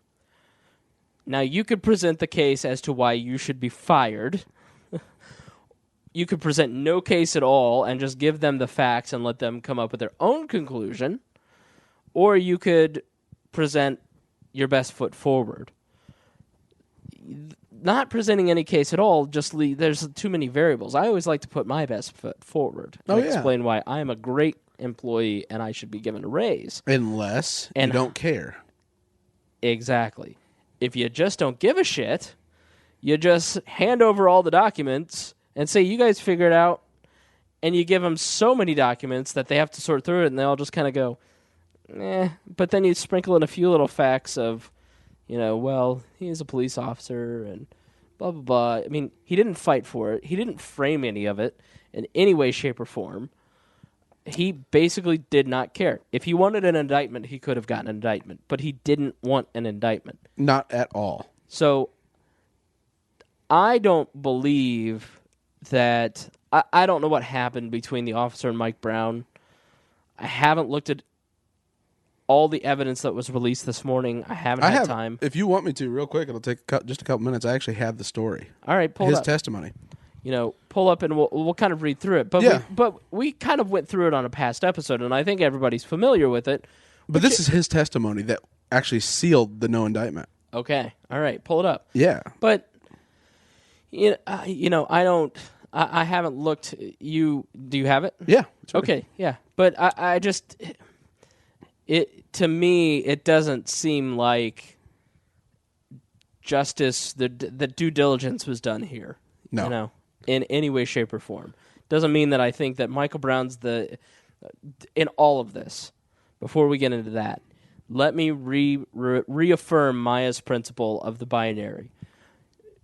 A: Now, you could present the case as to why you should be fired. You could present no case at all and just give them the facts and let them come up with their own conclusion. Or you could present your best foot forward. Not presenting any case at all, there's too many variables. I always like to put my best foot forward and explain why I am a great employee and I should be given a raise.
B: Unless you don't care.
A: Exactly. If you just don't give a shit, you just hand over all the documents and say, you guys figure it out, and you give them so many documents that they have to sort through it, and they all just kind of go, but then you sprinkle in a few little facts of, well, he's a police officer and blah, blah, blah. I mean, he didn't fight for it. He didn't frame any of it in any way, shape, or form. He basically did not care. If he wanted an indictment, he could have gotten an indictment, but he didn't want an indictment.
B: Not at all.
A: So I don't believe that I don't know what happened between the officer and Mike Brown. I haven't looked at all the evidence that was released this morning. I haven't had time.
B: If you want me to, real quick, it'll take just a couple minutes. I actually have the story.
A: All right, pull
B: his
A: up.
B: testimony.
A: Pull up and we'll kind of read through it. But we kind of went through it on a past episode, and I think everybody's familiar with it.
B: But this is his testimony that actually sealed the no indictment.
A: Okay, all right, pull it up.
B: Yeah,
A: but I don't. I haven't looked. Do you have it?
B: Yeah.
A: Okay. Yeah. But I just to me it doesn't seem like justice. The due diligence was done here.
B: No.
A: In any way, shape, or form. Doesn't mean that I think that Michael Brown's in all of this. Before we get into that, let me reaffirm Maya's principle of the binary.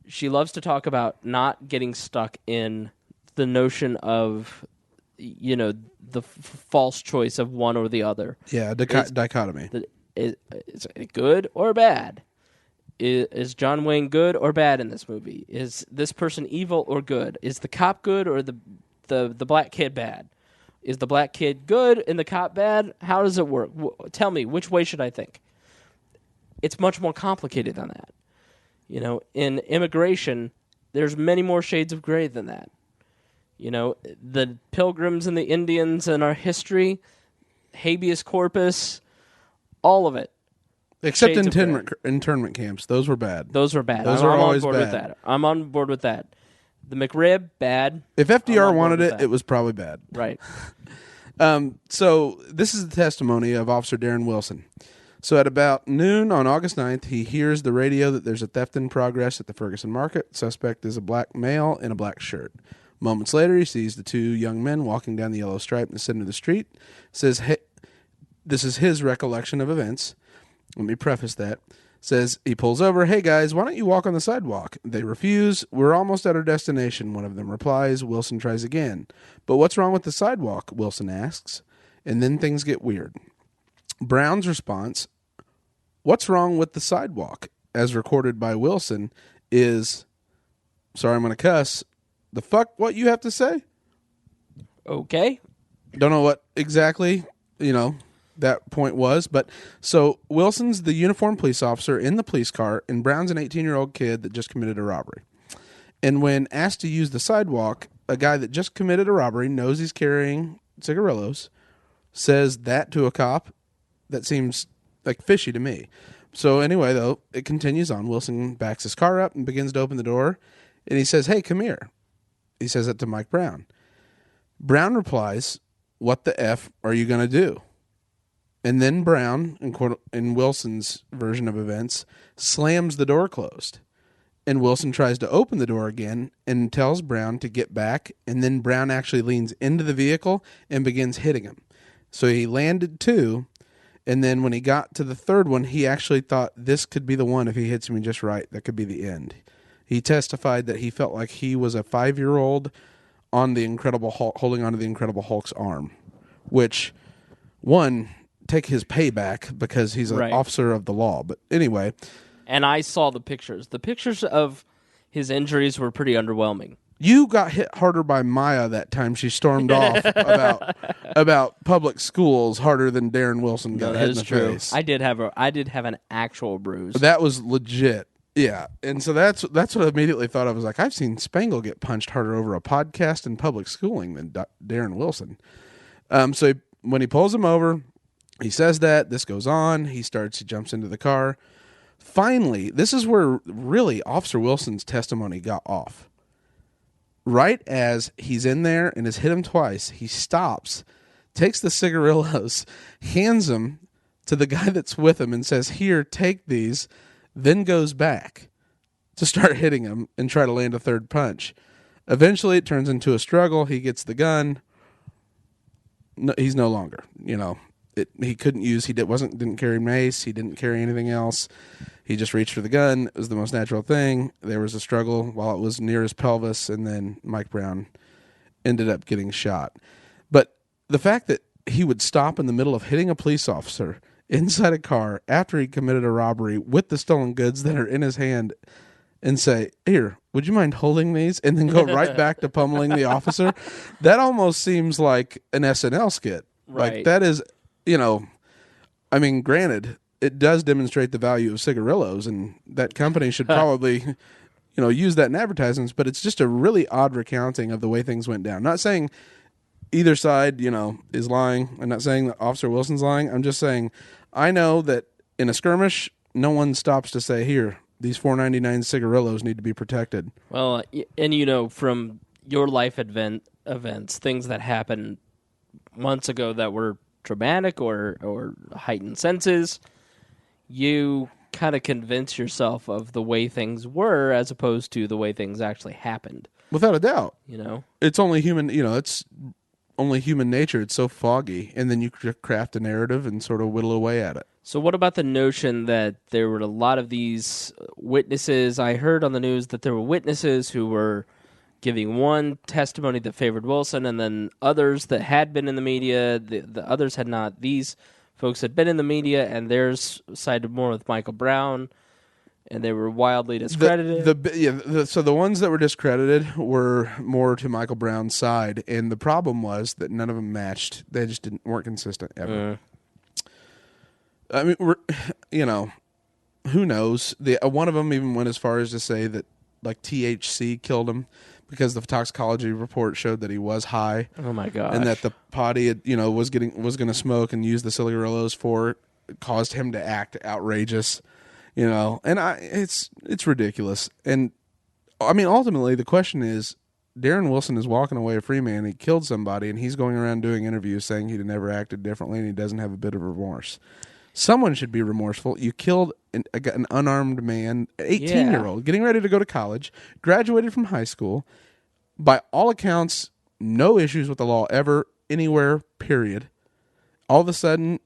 A: She loves to talk about not getting stuck in the notion of, the false choice of one or the other.
B: Yeah, dichotomy.
A: Is it good or bad? Is John Wayne good or bad in this movie? Is this person evil or good? Is the cop good or the black kid bad? Is the black kid good and the cop bad? How does it work? Tell me, which way should I think? It's much more complicated than that. In immigration, there's many more shades of gray than that. The Pilgrims and the Indians in our history, habeas corpus, all of it.
B: Except internment camps. Those were bad.
A: Those were bad.
B: Those are always bad.
A: With that. I'm on board with that. The McRib, bad.
B: If FDR wanted it, it was probably bad.
A: Right.
B: So this is the testimony of Officer Darren Wilson. So at about noon on August 9th, he hears the radio that there's a theft in progress at the Ferguson market. Suspect is a black male in a black shirt. Moments later, he sees the two young men walking down the yellow stripe in the center of the street. Says, hey, this is his recollection of events. Let me preface that. Says, he pulls over, hey guys, why don't you walk on the sidewalk? They refuse. We're almost at our destination, one of them replies. Wilson tries again. But what's wrong with the sidewalk? Wilson asks. And then things get weird. Brown's response, what's wrong with the sidewalk, as recorded by Wilson, is, sorry, I'm going to cuss, the fuck what you have to say?
A: Okay.
B: Don't know what exactly, that point was. But so Wilson's the uniformed police officer in the police car, and Brown's an 18-year-old kid that just committed a robbery. And when asked to use the sidewalk, a guy that just committed a robbery, knows he's carrying cigarillos, says that to a cop. That seems like fishy to me. So anyway, though, it continues on. Wilson backs his car up and begins to open the door, and he says, "Hey, come here." He says that to Mike Brown. Brown replies, "What the F are you going to do?" And then Brown, in Wilson's version of events, slams the door closed. And Wilson tries to open the door again and tells Brown to get back, and then Brown actually leans into the vehicle and begins hitting him. So he landed 2, and then when he got to the third one, he actually thought this could be the one. If he hits me just right, that could be the end. He testified that he felt like he was a 5-year-old on the Incredible Hulk, holding onto the Incredible Hulk's arm, which, one, take his payback because he's an officer of the law. But anyway...
A: And I saw the pictures. The pictures of his injuries were pretty underwhelming.
B: You got hit harder by Maya that time she stormed off about public schools harder than Darren Wilson got hit in the face.
A: I did have an actual bruise.
B: That was legit. Yeah. And so that's what I immediately thought. I was like, I've seen Spangle get punched harder over a podcast in public schooling than Darren Wilson. So when he pulls him over, he says that. This goes on. He jumps into the car. Finally, this is where really Officer Wilson's testimony got off. Right as he's in there and has hit him twice, he stops, takes the cigarillos, hands them to the guy that's with him and says, "Here, take these," then goes back to start hitting him and try to land a third punch. Eventually, it turns into a struggle. He gets the gun. No, he's no longer, he couldn't use, didn't carry mace. He didn't carry anything else. He just reached for the gun. It was the most natural thing. There was a struggle while it was near his pelvis, and then Mike Brown ended up getting shot. But the fact that he would stop in the middle of hitting a police officer inside a car after he committed a robbery with the stolen goods that are in his hand and say, "Here, would you mind holding these?" and then go right back to pummeling the officer, that almost seems like an SNL skit.
A: Right.
B: Like, that is, granted, it does demonstrate the value of cigarillos, and that company should probably, use that in advertisements, but it's just a really odd recounting of the way things went down. Not saying either side, is lying. I'm not saying that Officer Wilson's lying. I'm just saying I know that in a skirmish, no one stops to say, "Here, these $4.99 cigarillos need to be protected."
A: Well, and from your life events, things that happened months ago that were traumatic or heightened senses, you kind of convince yourself of the way things were as opposed to the way things actually happened.
B: Without a doubt. It's only human, it's only human nature. It's so foggy. And then you craft a narrative and sort of whittle away at it.
A: So what about the notion that there were a lot of these witnesses? I heard on the news that there were witnesses who were giving one testimony that favored Wilson, and then others that had been in the media, the others had not. These folks had been in the media, and theirs sided more with Michael Brown, and they were wildly discredited.
B: So the ones that were discredited were more to Michael Brown's side, and the problem was that none of them matched. They just weren't consistent ever. Who knows? One of them even went as far as to say that THC killed him, because the toxicology report showed that he was high.
A: Oh my god!
B: And that the pot he had, was going to smoke and use the cigarillos for caused him to act outrageous. And it's ridiculous. And ultimately the question is, Darren Wilson is walking away a free man. He killed somebody, and he's going around doing interviews saying he'd never acted differently, and he doesn't have a bit of remorse. Someone should be remorseful. You killed an unarmed man, 18-year-old, getting ready to go to college, graduated from high school. By all accounts, no issues with the law ever, anywhere, period. All of a sudden,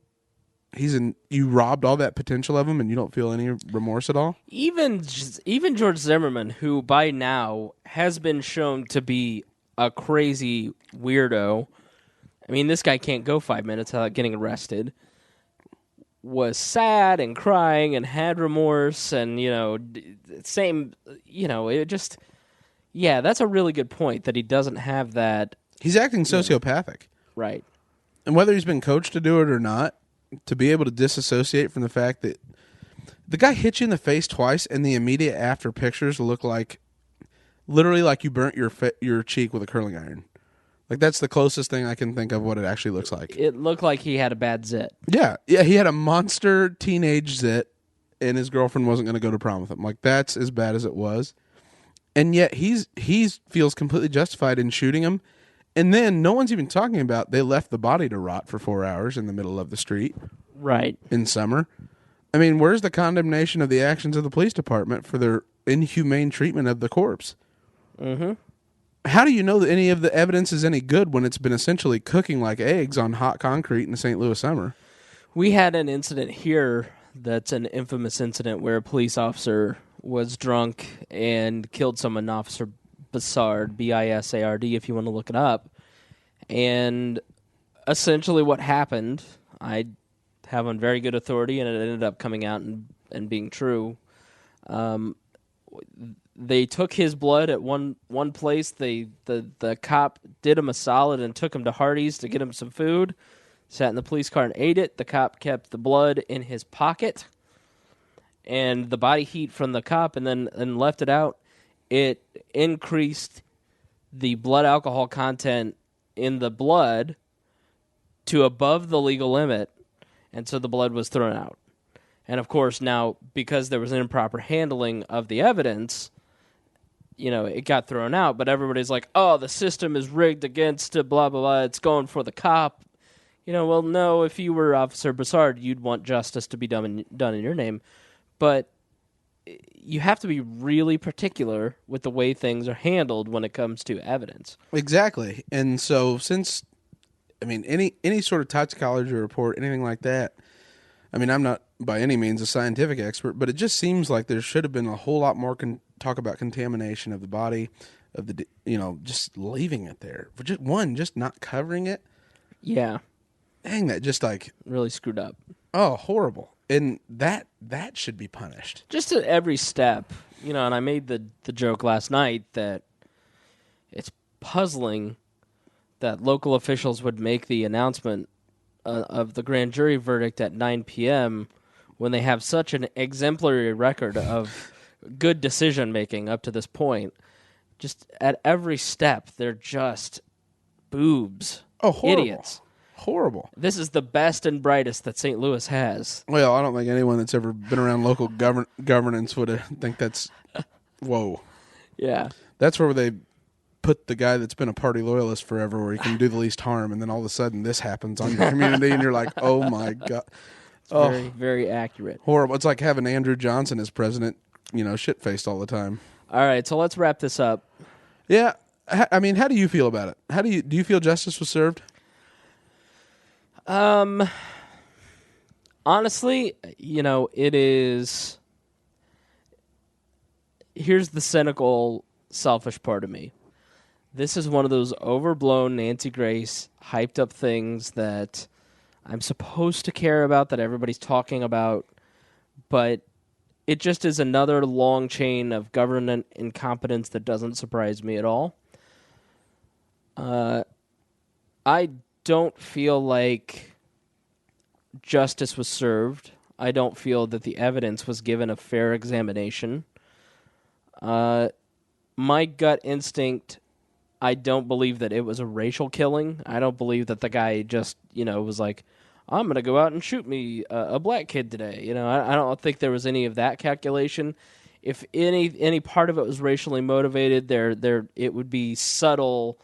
B: you robbed all that potential of him, and you don't feel any remorse at all?
A: Even George Zimmerman, who by now has been shown to be a crazy weirdo. This guy can't go 5 minutes without getting arrested. Was sad and crying and had remorse, and that's a really good point, that he doesn't have that.
B: He's acting sociopathic,
A: right?
B: And whether he's been coached to do it or not, to be able to disassociate from the fact that the guy hit you in the face twice, and the immediate after pictures look like literally like you burnt your cheek with a curling iron. Like, that's the closest thing I can think of what it actually looks like.
A: It looked like he had a bad zit.
B: Yeah, he had a monster teenage zit, and his girlfriend wasn't going to go to prom with him. Like, that's as bad as it was. And yet he feels completely justified in shooting him. And then no one's even talking about they left the body to rot for 4 hours in the middle of the street.
A: Right.
B: In summer. I mean, where's the condemnation of the actions of the police department for their inhumane treatment of the corpse?
A: Mm-hmm.
B: How do you know that any of the evidence is any good when it's been essentially cooking like eggs on hot concrete in the St. Louis summer?
A: We had an incident here that's an infamous incident where a police officer was drunk and killed someone, Officer Bissard, B-I-S-A-R-D, if you want to look it up. And essentially what happened, I have on very good authority, and it ended up coming out and being true. They took his blood at one place. The cop did him a solid and took him to Hardee's to get him some food. Sat in the police car and ate it. The cop kept the blood in his pocket, and the body heat from the cop, and left it out. It increased the blood alcohol content in the blood to above the legal limit, and so the blood was thrown out. And of course, now because there was an improper handling of the evidence, it got thrown out, but everybody's like, oh, the system is rigged against blah, blah, blah, it's going for the cop. Well, no, if you were Officer Bissard, you'd want justice to be done in your name. But you have to be really particular with the way things are handled when it comes to evidence.
B: Exactly. And so any sort of toxicology report, anything like that, I'm not by any means a scientific expert, but it just seems like there should have been a whole lot more talk about contamination of the body, of the just leaving it there. Just not covering it.
A: Yeah.
B: Dang, that just
A: really screwed up.
B: Oh, horrible. And that should be punished.
A: Just at every step, and I made the joke last night that it's puzzling that local officials would make the announcement of the grand jury verdict at 9 p.m. when they have such an exemplary record of good decision-making up to this point. Just at every step, they're just boobs.
B: Oh, horrible.
A: Idiots.
B: Horrible.
A: This is the best and brightest that St. Louis has.
B: Well, I don't think anyone that's ever been around local governance would think that's... Whoa.
A: Yeah.
B: That's where they put the guy that's been a party loyalist forever, where he can do the least harm, and then all of a sudden this happens on your community, and you're like, oh my God.
A: It's very, very accurate.
B: Horrible. It's like having Andrew Johnson as president, shit-faced all the time.
A: All right, so let's wrap this up.
B: Yeah. How do you feel about it? Do you feel justice was served?
A: Honestly, it is... Here's the cynical, selfish part of me. This is one of those overblown Nancy Grace hyped up things that I'm supposed to care about, that everybody's talking about, but it just is another long chain of government incompetence that doesn't surprise me at all. I don't feel like justice was served. I don't feel that the evidence was given a fair examination. My gut instinct, I don't believe that it was a racial killing. I don't believe that the guy just, was like, I'm going to go out and shoot me a black kid today. I don't think there was any of that calculation. If any part of it was racially motivated, it would be subtle,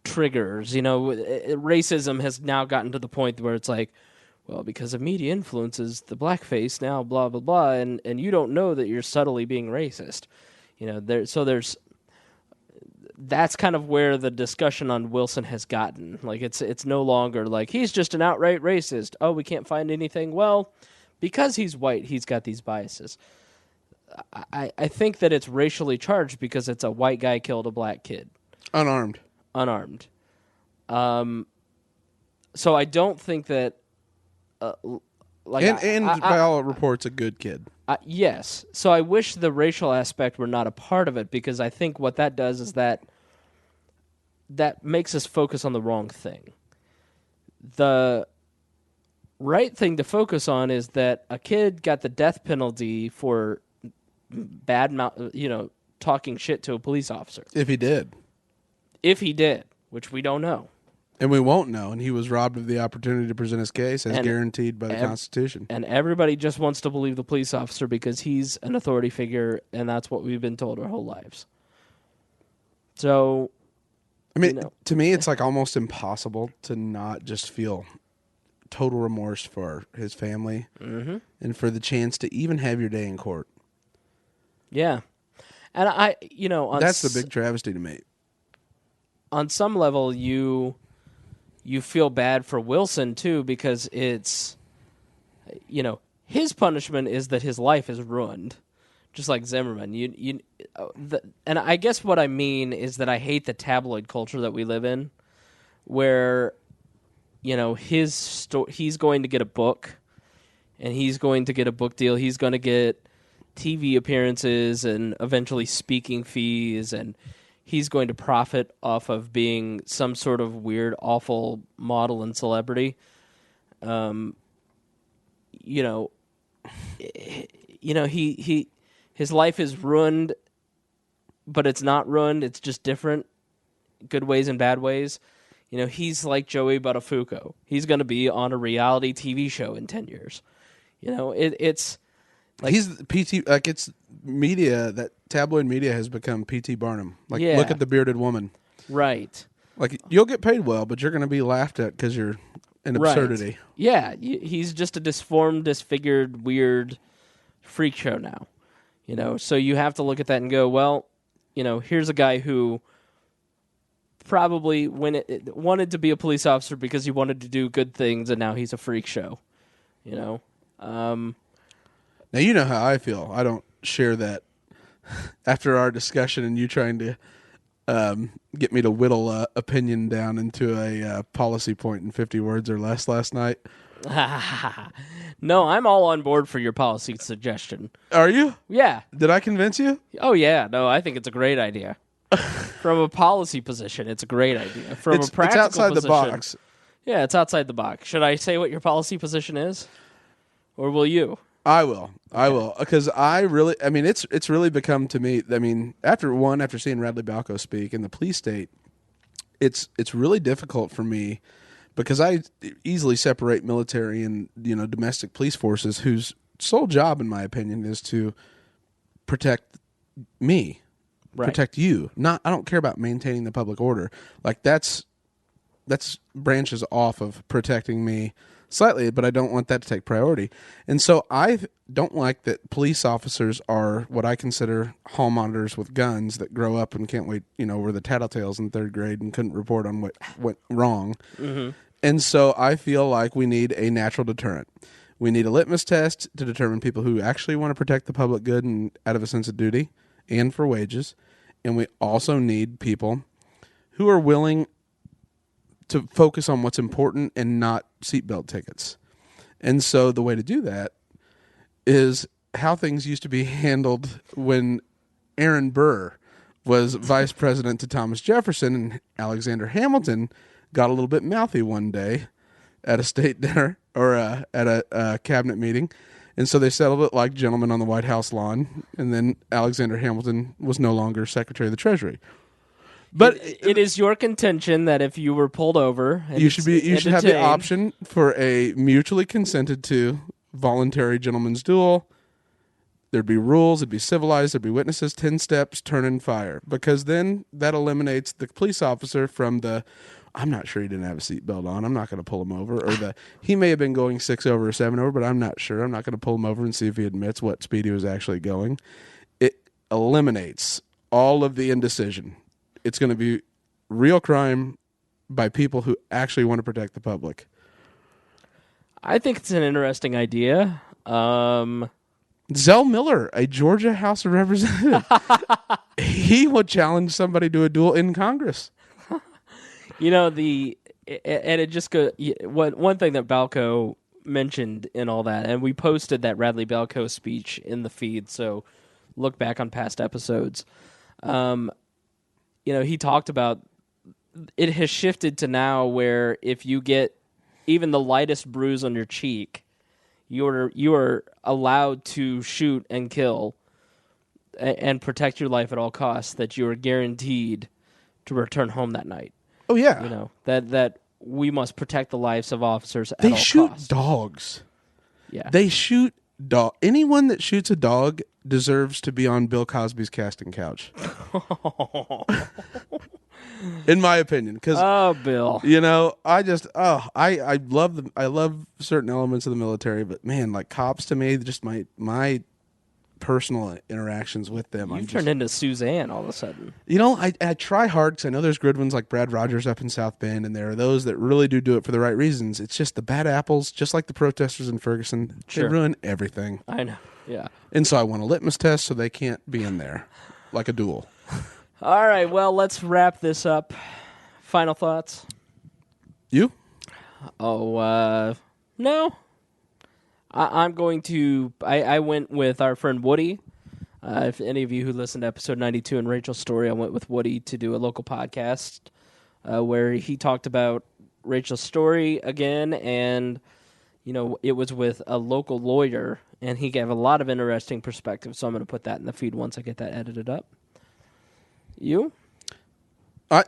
A: triggers. Racism has now gotten to the point where it's like, well, because of media influences, the blackface now, blah, blah, blah, and you don't know that you're subtly being racist. That's kind of where the discussion on Wilson has gotten. Like, it's no longer like, he's just an outright racist. Oh, we can't find anything. Well, because he's white, he's got these biases. I think that it's racially charged because it's a white guy killed a black kid.
B: Unarmed.
A: So I don't think that...
B: by all reports, a good kid.
A: Yes. So I wish the racial aspect were not a part of it, because I think what that does is that makes us focus on the wrong thing. the right thing to focus on is that a kid got the death penalty for talking shit to a police officer.
B: If he did.
A: If he did, which we don't know.
B: And we won't know. And he was robbed of the opportunity to present his case as guaranteed by the Constitution.
A: And everybody just wants to believe the police officer because he's an authority figure, and that's what we've been told our whole lives. So,
B: I mean, to me, it's like almost impossible to not just feel total remorse for his family and for the chance to even have your day in court.
A: Yeah. And
B: that's the big travesty to me.
A: On some level, you feel bad for Wilson too, because it's, his punishment is that his life is ruined, just like Zimmerman. And I guess what I mean is that I hate the tabloid culture that we live in, where, he's going to get a book, and he's going to get a book deal. He's going to get TV appearances and eventually speaking fees, and he's going to profit off of being some sort of weird, awful model and celebrity. His life is ruined, but it's not ruined. It's just different, good ways and bad ways. He's like Joey Buttafuoco. He's going to be on a reality TV show in 10 years. It's like
B: he's PT. Like it's media that tabloid media has become P.T. Barnum. Like look at the bearded woman.
A: Right.
B: Like you'll get paid well, but you're going to be laughed at because you're an absurdity.
A: Right. Yeah, he's just a disformed, disfigured, weird freak show now. So you have to look at that and go, well, here's a guy who probably wanted to be a police officer because he wanted to do good things, and now he's a freak show.
B: Now you know how I feel. I don't share that. After our discussion and you trying to get me to whittle opinion down into a policy point in 50 words or less last night.
A: No, I'm all on board for your policy suggestion.
B: Are you?
A: Yeah.
B: Did I convince you?
A: Oh, yeah. No, I think it's a great idea. From a policy position, it's a great idea. From a practical
B: it's outside
A: position,
B: the box.
A: Yeah, it's outside the box. Should I say what your policy position is? Or will you?
B: I will. I will. Because it's really become to me, after seeing Radley Balco speak in the police state, it's really difficult for me because I easily separate military and, domestic police forces whose sole job, in my opinion, is to protect me, protect you. I don't care about maintaining the public order. Like that's branches off of protecting me slightly, but I don't want that to take priority. And so I don't like that police officers are what I consider hall monitors with guns that grow up and can't wait, were the tattletales in third grade and couldn't report on what went wrong. Mm-hmm. And so I feel like we need a natural deterrent. We need a litmus test to determine people who actually want to protect the public good and out of a sense of duty and for wages. And we also need people who are willing to focus on what's important and not seatbelt tickets. And so the way to do that is how things used to be handled when Aaron Burr was vice president to Thomas Jefferson, and Alexander Hamilton got a little bit mouthy one day at a state dinner or at a cabinet meeting. And so they settled it like gentlemen on the White House lawn. And then Alexander Hamilton was no longer Secretary of the Treasury. But
A: it is your contention that if you were pulled over, and
B: you should have the option for a mutually consented to voluntary gentleman's duel. There'd be rules, it'd be civilized, there'd be witnesses, 10 steps, turn and fire. Because then that eliminates the police officer from the, I'm not sure he didn't have a seatbelt on, I'm not going to pull him over. Or he may have been going 6 over or 7 over, but I'm not sure. I'm not going to pull him over and see if he admits what speed he was actually going. It eliminates all of the indecision. It's going to be real crime by people who actually want to protect the public.
A: I think it's an interesting idea.
B: Zell Miller, a Georgia House of Representatives, he would challenge somebody to a duel in Congress.
A: And it just goes. One thing that Balco mentioned in all that, and we posted that Radley Balco speech in the feed, so look back on past episodes. He talked about it has shifted to now where if you get even the lightest bruise on your cheek, you are allowed to shoot and kill and protect your life at all costs, that you are guaranteed to return home that night.
B: Oh, yeah.
A: You know, that we must protect the lives of officers at
B: They
A: all
B: shoot
A: costs.
B: dogs.
A: Yeah.
B: They shoot dog. Anyone that shoots a dog deserves to be on Bill Cosby's casting couch. In my opinion, because
A: Bill,
B: you know, I love certain elements of the military, but man, like cops to me, just my personal interactions with them.
A: you've turned into Suzanne all of a sudden.
B: You know, I try hard because I know there's good ones like Brad Rogers up in South Bend, and there are those that really do it for the right reasons. It's just the bad apples, just like the protesters in Ferguson.
A: Sure.
B: They ruin everything.
A: I know. Yeah.
B: And so I want a litmus test so they can't be in there like a duel.
A: All right. Well, let's wrap this up. Final thoughts?
B: You?
A: Oh, no. I'm going to... I went with our friend Woody. If any of you who listened to episode 92 and Rachel's story, I went with Woody to do a local podcast where he talked about Rachel's story again, and, you know, it was with a local lawyer, and he gave a lot of interesting perspective, so I'm going to put that in the feed once I get that edited up. You?
B: I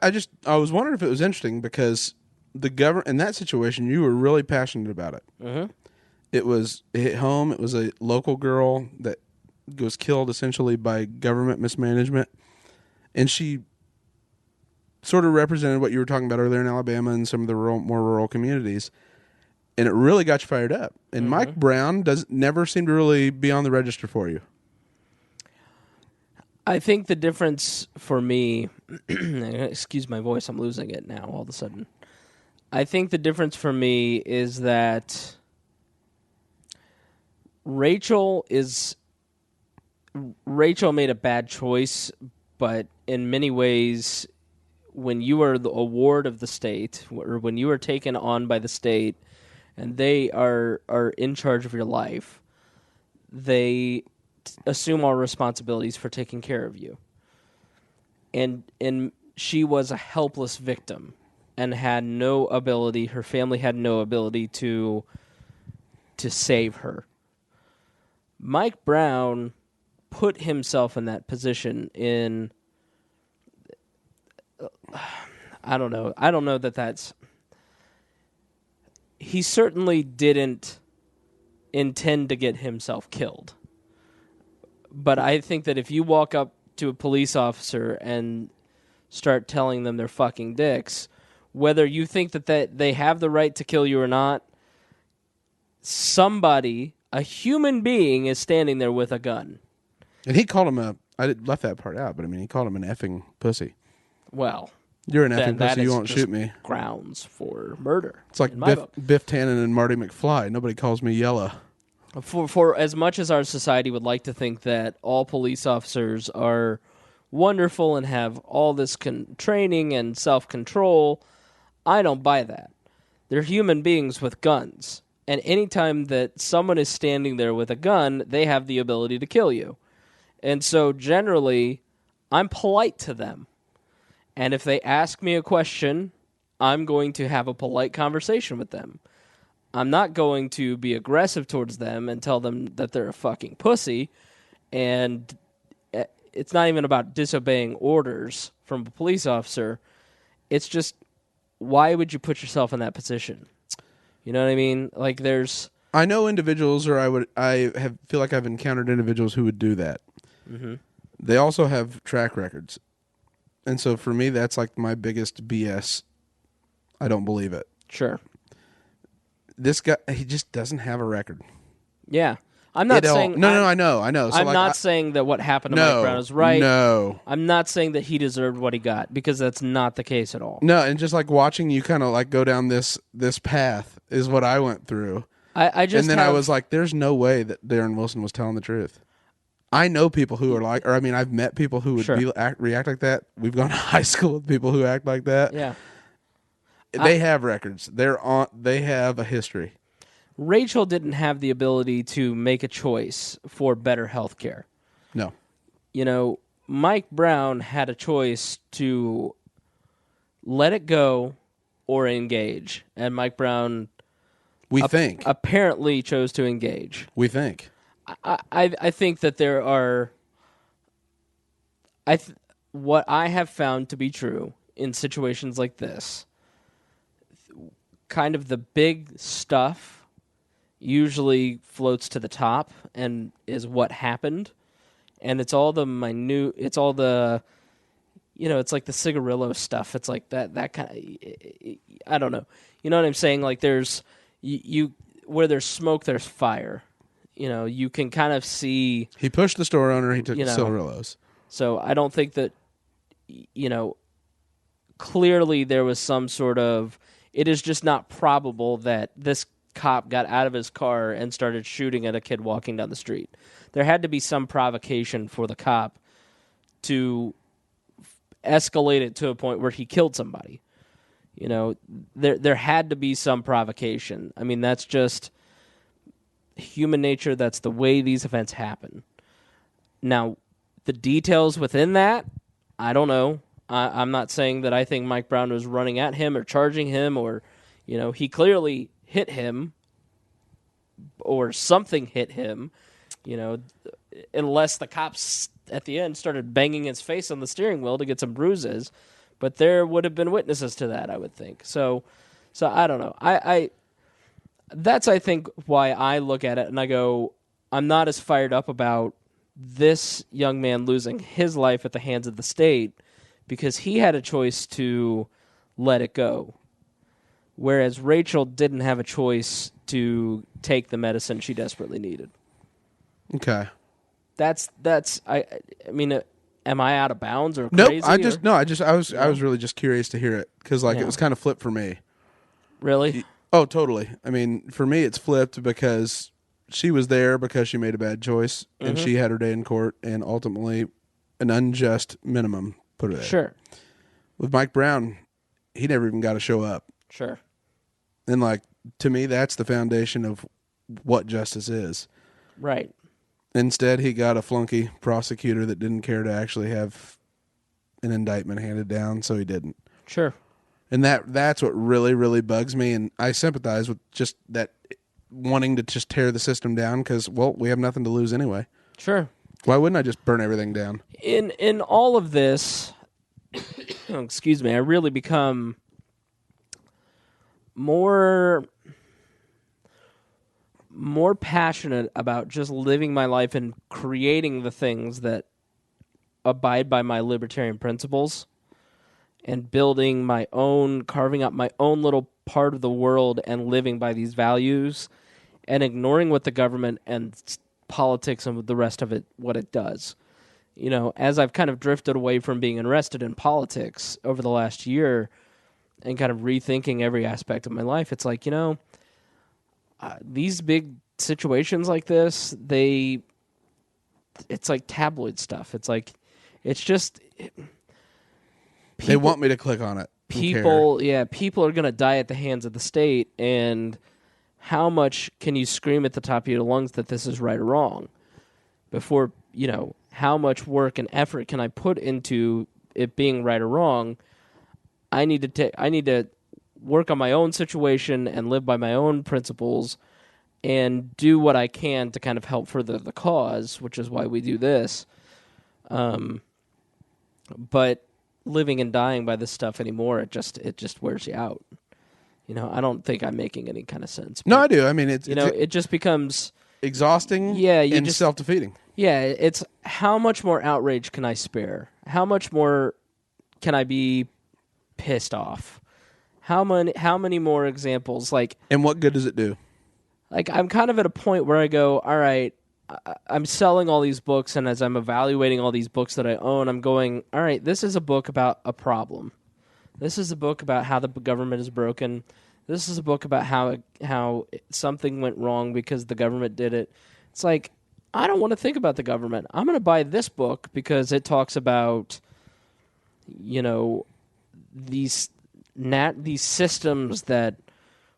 B: was wondering if it was interesting because the government, in that situation, you were really passionate about it.
A: Mm-hmm.
B: It hit home. It was a local girl that was killed essentially by government mismanagement. And she sort of represented what you were talking about earlier in Alabama and some of the more rural communities. And it really got you fired up. And Mike Brown never seemed to really be on the register for you.
A: I think the difference for me, excuse my voice, I'm losing it now all of a sudden. I think the difference for me is that Rachel made a bad choice, but in many ways, when you are a ward of the state, or when you are taken on by the state, and they are in charge of your life, they assume all responsibilities for taking care of you. And she was a helpless victim and had no ability, her family had no ability to save her. Mike Brown put himself in that position in, I don't know that that's, he certainly didn't intend to get himself killed. But I think that if you walk up to a police officer and start telling them they're fucking dicks, whether you think that they have the right to kill you or not, somebody, a human being, is standing there with a gun.
B: And he called him left that part out, but I mean, he called him an effing pussy.
A: Well,
B: you're an effing pussy, you won't shoot me.
A: Grounds for murder.
B: It's like Biff Tannen and Marty McFly. Nobody calls me Yella.
A: For as much as our society would like to think that all police officers are wonderful and have all this training and self-control, I don't buy that. They're human beings with guns. And anytime that someone is standing there with a gun, they have the ability to kill you. And so generally, I'm polite to them. And if they ask me a question, I'm going to have a polite conversation with them. I'm not going to be aggressive towards them and tell them that they're a fucking pussy. And it's not even about disobeying orders from a police officer. It's just, why would you put yourself in that position? You know what I mean? Like, I
B: know individuals, or feel like I've encountered individuals who would do that. Mm-hmm. They also have track records. And so for me, that's like my biggest BS. I don't believe it.
A: Sure.
B: This guy, he just doesn't have a record.
A: Yeah. I'm not saying...
B: No, I know. So
A: I'm not saying that what happened to Mike Brown is right.
B: No.
A: I'm not saying that he deserved what he got, because that's not the case at all.
B: No, and just like watching you kind of like go down this path is what I went through.
A: I
B: was like, there's no way that Darren Wilson was telling the truth. I know people who are like, or I mean, I've met people who would react like that. We've gone to high school with people who act like that.
A: Yeah.
B: They have records. They have a history.
A: Rachel didn't have the ability to make a choice for better health care.
B: No.
A: You know, Mike Brown had a choice to let it go or engage. And Mike Brown
B: We think.
A: apparently chose to engage.
B: We think.
A: I think that there are what I have found to be true in situations like this, kind of the big stuff usually floats to the top and is what happened, and it's all the minute, it's all the, it's like the cigarillo stuff. It's like that kind of, I don't know. You know what I'm saying? Like there's you where there's smoke, there's fire. You can kind of see.
B: He pushed the store owner. He took the cigarillos.
A: So I don't think that, clearly there was some sort of. It is just not probable that this cop got out of his car and started shooting at a kid walking down the street. There had to be some provocation for the cop to escalate it to a point where he killed somebody. There had to be some provocation. I mean, that's just human nature. That's the way these events happen. Now, the details within that, I don't know. I'm not saying that I think Mike Brown was running at him or charging him or, he clearly hit him or something hit him, unless the cops at the end started banging his face on the steering wheel to get some bruises. But there would have been witnesses to that, I would think. So I don't know. That's, I think, why I look at it and I go, I'm not as fired up about this young man losing his life at the hands of the state because he had a choice to let it go, whereas Rachel didn't have a choice to take the medicine she desperately needed.
B: Okay.
A: That's I mean, am I out of bounds or
B: nope,
A: crazy?
B: I was really just curious to hear it because it was kind of flipped for me.
A: Really?
B: Oh, totally. I mean, for me, it's flipped because she was there because she made a bad choice and she had her day in court and ultimately an unjust minimum put her there.
A: Sure.
B: With Mike Brown, he never even got to show up.
A: Sure.
B: And to me, that's the foundation of what justice is.
A: Right.
B: Instead, he got a flunky prosecutor that didn't care to actually have an indictment handed down, so he didn't.
A: Sure.
B: And that's what really, really bugs me, and I sympathize with just that wanting to just tear the system down because, we have nothing to lose anyway.
A: Sure.
B: Why wouldn't I just burn everything down?
A: In all of this, excuse me, I really become more passionate about just living my life and creating the things that abide by my libertarian principles and building my own, carving out my own little part of the world and living by these values and ignoring what the government and politics and the rest of it, what it does. As I've kind of drifted away from being interested in politics over the last year and kind of rethinking every aspect of my life, it's like, these big situations like this, it's like tabloid stuff. It's like, it's just...
B: they want me to click on it.
A: People are going to die at the hands of the state, and how much can you scream at the top of your lungs that this is right or wrong? Before, how much work and effort can I put into it being right or wrong? I need to work on my own situation and live by my own principles and do what I can to kind of help further the cause, which is why we do this. But living and dying by this stuff anymore, it just wears you out. I don't think I'm making any kind of sense.
B: No, I do. I mean,
A: it just becomes
B: exhausting and self-defeating.
A: Yeah, it's how much more outrage can I spare? How much more can I be pissed off? How many more examples?
B: And what good does it do?
A: I'm kind of at a point where I go, all right, I'm selling all these books, and as I'm evaluating all these books that I own, I'm going, all right, this is a book about a problem. This is a book about how the government is broken. This is a book about how something went wrong because the government did it. It's like, I don't want to think about the government. I'm going to buy this book because it talks about, these systems that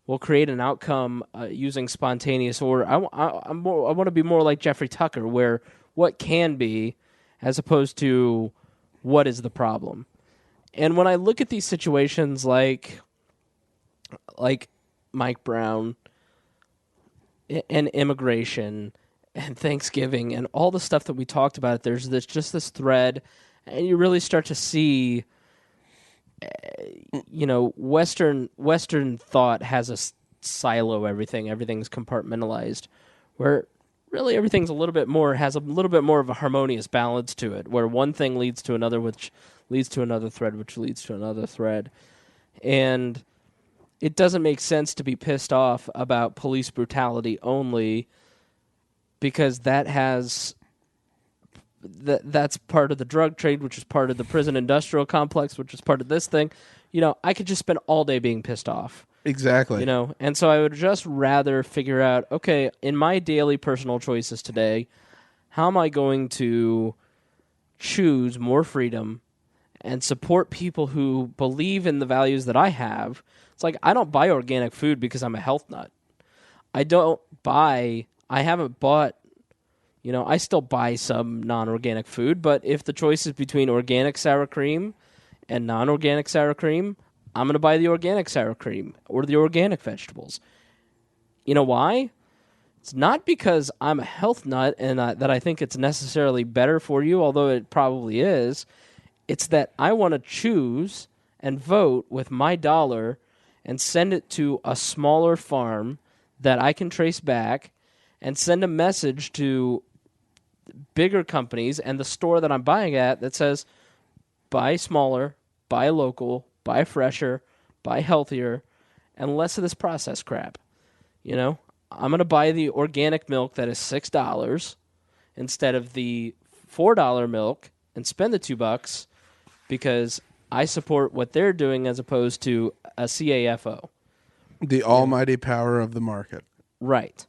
A: will create an outcome using spontaneous order. I want to be more like Jeffrey Tucker, where what can be as opposed to what is the problem. And when I look at these situations like Mike Brown, and immigration and Thanksgiving and all the stuff that we talked about, there's this thread, and you really start to see, Western thought has a silo everything's compartmentalized, where really everything's has a little bit more of a harmonious balance to it, where one thing leads to another, which leads to another thread, which leads to another thread. And it doesn't make sense to be pissed off about police brutality only, because that's part of the drug trade, which is part of the prison industrial complex, which is part of this thing. I could just spend all day being pissed off.
B: Exactly.
A: And so I would just rather figure out, okay, in my daily personal choices today, how am I going to choose more freedom and support people who believe in the values that I have? It's like, I don't buy organic food because I'm a health nut. I haven't bought, I still buy some non-organic food, but if the choice is between organic sour cream and non-organic sour cream, I'm going to buy the organic sour cream or the organic vegetables. You know why? It's not because I'm a health nut and that I think it's necessarily better for you, although it probably is. It's that I want to choose and vote with my dollar and send it to a smaller farm that I can trace back, and send a message to bigger companies and the store that I'm buying at that says, buy smaller, buy local, buy fresher, buy healthier, and less of this processed crap. I'm going to buy the organic milk that is $6 instead of the $4 milk and spend the $2 because I support what they're doing as opposed to a CAFO.
B: The almighty power of the market.
A: Right.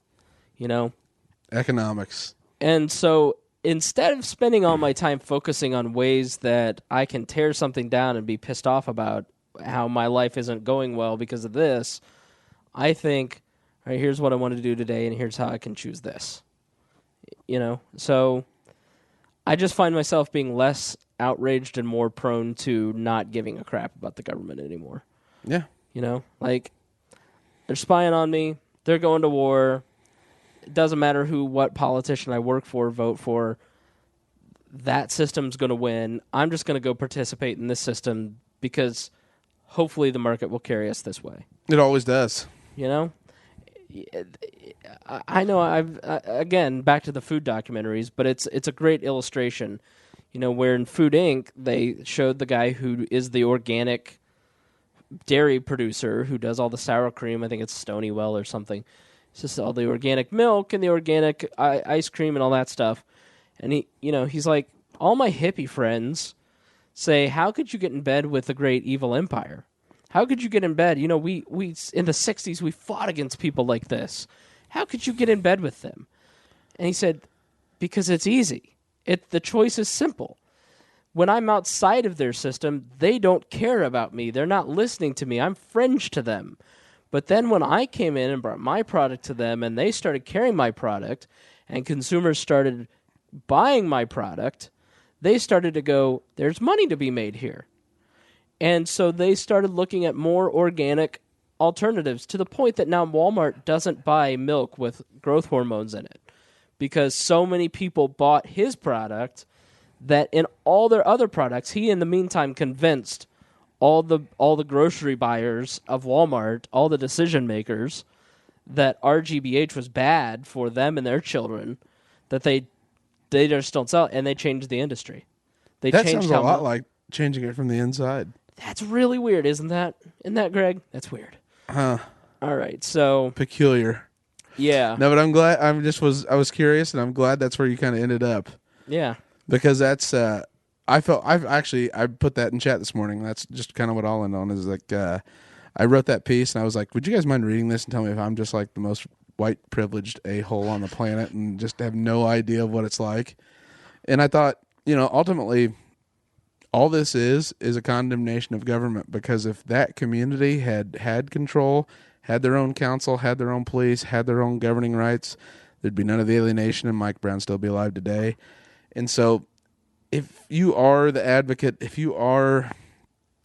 B: Economics.
A: And so instead of spending all my time focusing on ways that I can tear something down and be pissed off about how my life isn't going well because of this, I think, all right, here's what I want to do today, and here's how I can choose this. So I just find myself being less outraged and more prone to not giving a crap about the government anymore.
B: Yeah.
A: Like, they're spying on me, they're going to war. It doesn't matter what politician I work for, vote for. That system's going to win. I'm just going to go participate in this system because hopefully the market will carry us this way.
B: It always does.
A: I know again, back to the food documentaries, but it's a great illustration. Where in Food Inc., they showed the guy who is the organic dairy producer who does all the sour cream. I think it's Stonywell or something. It's just all the organic milk and the organic ice cream and all that stuff. And he's like, all my hippie friends say, how could you get in bed with the great evil empire? How could you get in bed? We in the 60s, we fought against people like this. How could you get in bed with them? And he said, because it's easy. The choice is simple. When I'm outside of their system, they don't care about me. They're not listening to me. I'm fringe to them. But then when I came in and brought my product to them and they started carrying my product and consumers started buying my product, they started to go, there's money to be made here. And so they started looking at more organic alternatives to the point that now Walmart doesn't buy milk with growth hormones in it because so many people bought his product that in all their other products, he in the meantime convinced all the grocery buyers of Walmart, all the decision makers, that RGBH was bad for them and their children, that they just don't sell it, and they changed the industry.
B: That sounds a lot like changing it from the inside.
A: That's really weird, isn't that? Isn't that, Greg? That's weird.
B: Huh.
A: All right, so
B: peculiar.
A: Yeah.
B: No, but I'm glad. I was curious, and I'm glad that's where you kind of ended up.
A: Yeah.
B: Because that's I put that in chat this morning. That's just kind of what I'll end on is like I wrote that piece and I was like, would you guys mind reading this and tell me if I'm just like the most white privileged a-hole on the planet and just have no idea of what it's like? And I thought, ultimately all this is a condemnation of government, because if that community had control, had their own council, had their own police, had their own governing rights, there'd be none of the alienation and Mike Brown still be alive today. And so if you are the advocate, if you are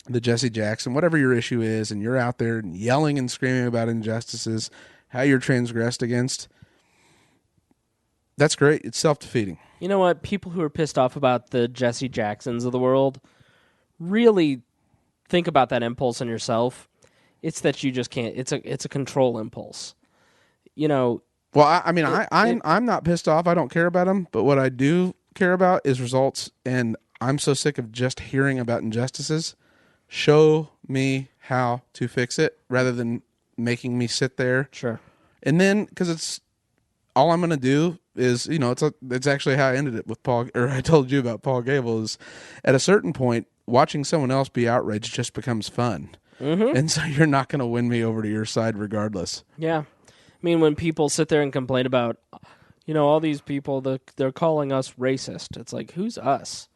B: the Jesse Jackson, whatever your issue is, and you're out there yelling and screaming about injustices, how you're transgressed against, that's great. It's self-defeating.
A: You know what? People who are pissed off about the Jesse Jacksons of the world really think about that impulse in yourself. It's that you just can't. It's a control impulse. You know.
B: Well, I'm not pissed off. I don't care about them. But what I do care about is results. And I'm so sick of just hearing about injustices. Show me how to fix it rather than making me sit there.
A: Sure.
B: And then, because it's all I'm going to do is, it's actually how I ended it with Paul, or I told you about Paul Gable, is at a certain point, watching someone else be outraged just becomes fun. Mm-hmm. And so you're not going to win me over to your side regardless.
A: Yeah. I mean, when people sit there and complain about, all these people, they're calling us racist. It's like, who's us?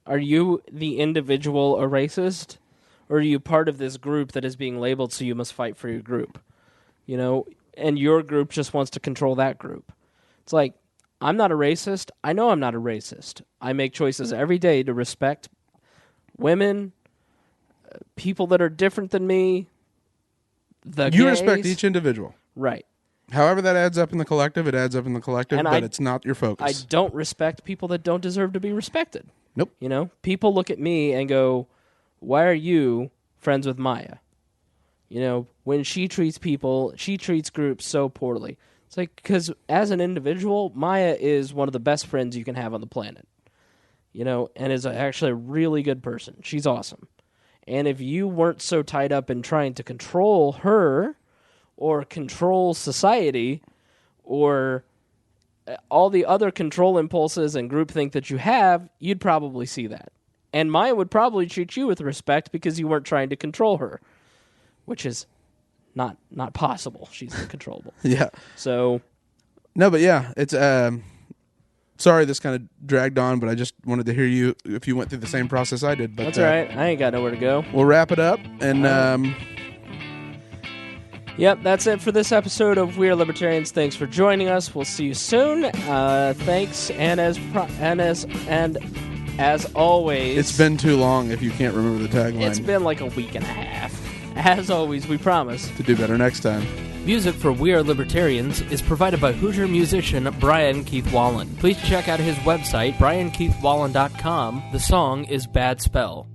A: Are you the individual a racist? Or are you part of this group that is being labeled so you must fight for your group? And your group just wants to control that group. It's like, I'm not a racist. I know I'm not a racist. I make choices every day to respect women, people that are different than me, the gays.
B: You respect each individual.
A: Right.
B: However that adds up in the collective, it adds up in the collective, but it's not your focus.
A: I don't respect people that don't deserve to be respected.
B: Nope.
A: People look at me and go, why are you friends with Maya? When she treats groups so poorly. It's like, because as an individual, Maya is one of the best friends you can have on the planet. And is actually a really good person. She's awesome. And if you weren't so tied up in trying to control her or control society or all the other control impulses and groupthink that you have, you'd probably see that. And Maya would probably treat you with respect because you weren't trying to control her, which is not possible. She's uncontrollable.
B: Yeah.
A: So.
B: No, but yeah, it's sorry this kind of dragged on, but I just wanted to hear you if you went through the same process I did. But
A: that's all right. I ain't got nowhere to go.
B: We'll wrap it up, and
A: yep, that's it for this episode of We Are Libertarians. Thanks for joining us. We'll see you soon. Thanks, and as always,
B: it's been too long. If you can't remember the tagline,
A: it's been like a week and a half. As always, we promise
B: to do better next time.
A: Music for We Are Libertarians is provided by Hoosier musician Brian Keith Wallen. Please check out his website, briankeithwallen.com. The song is Bad Spell.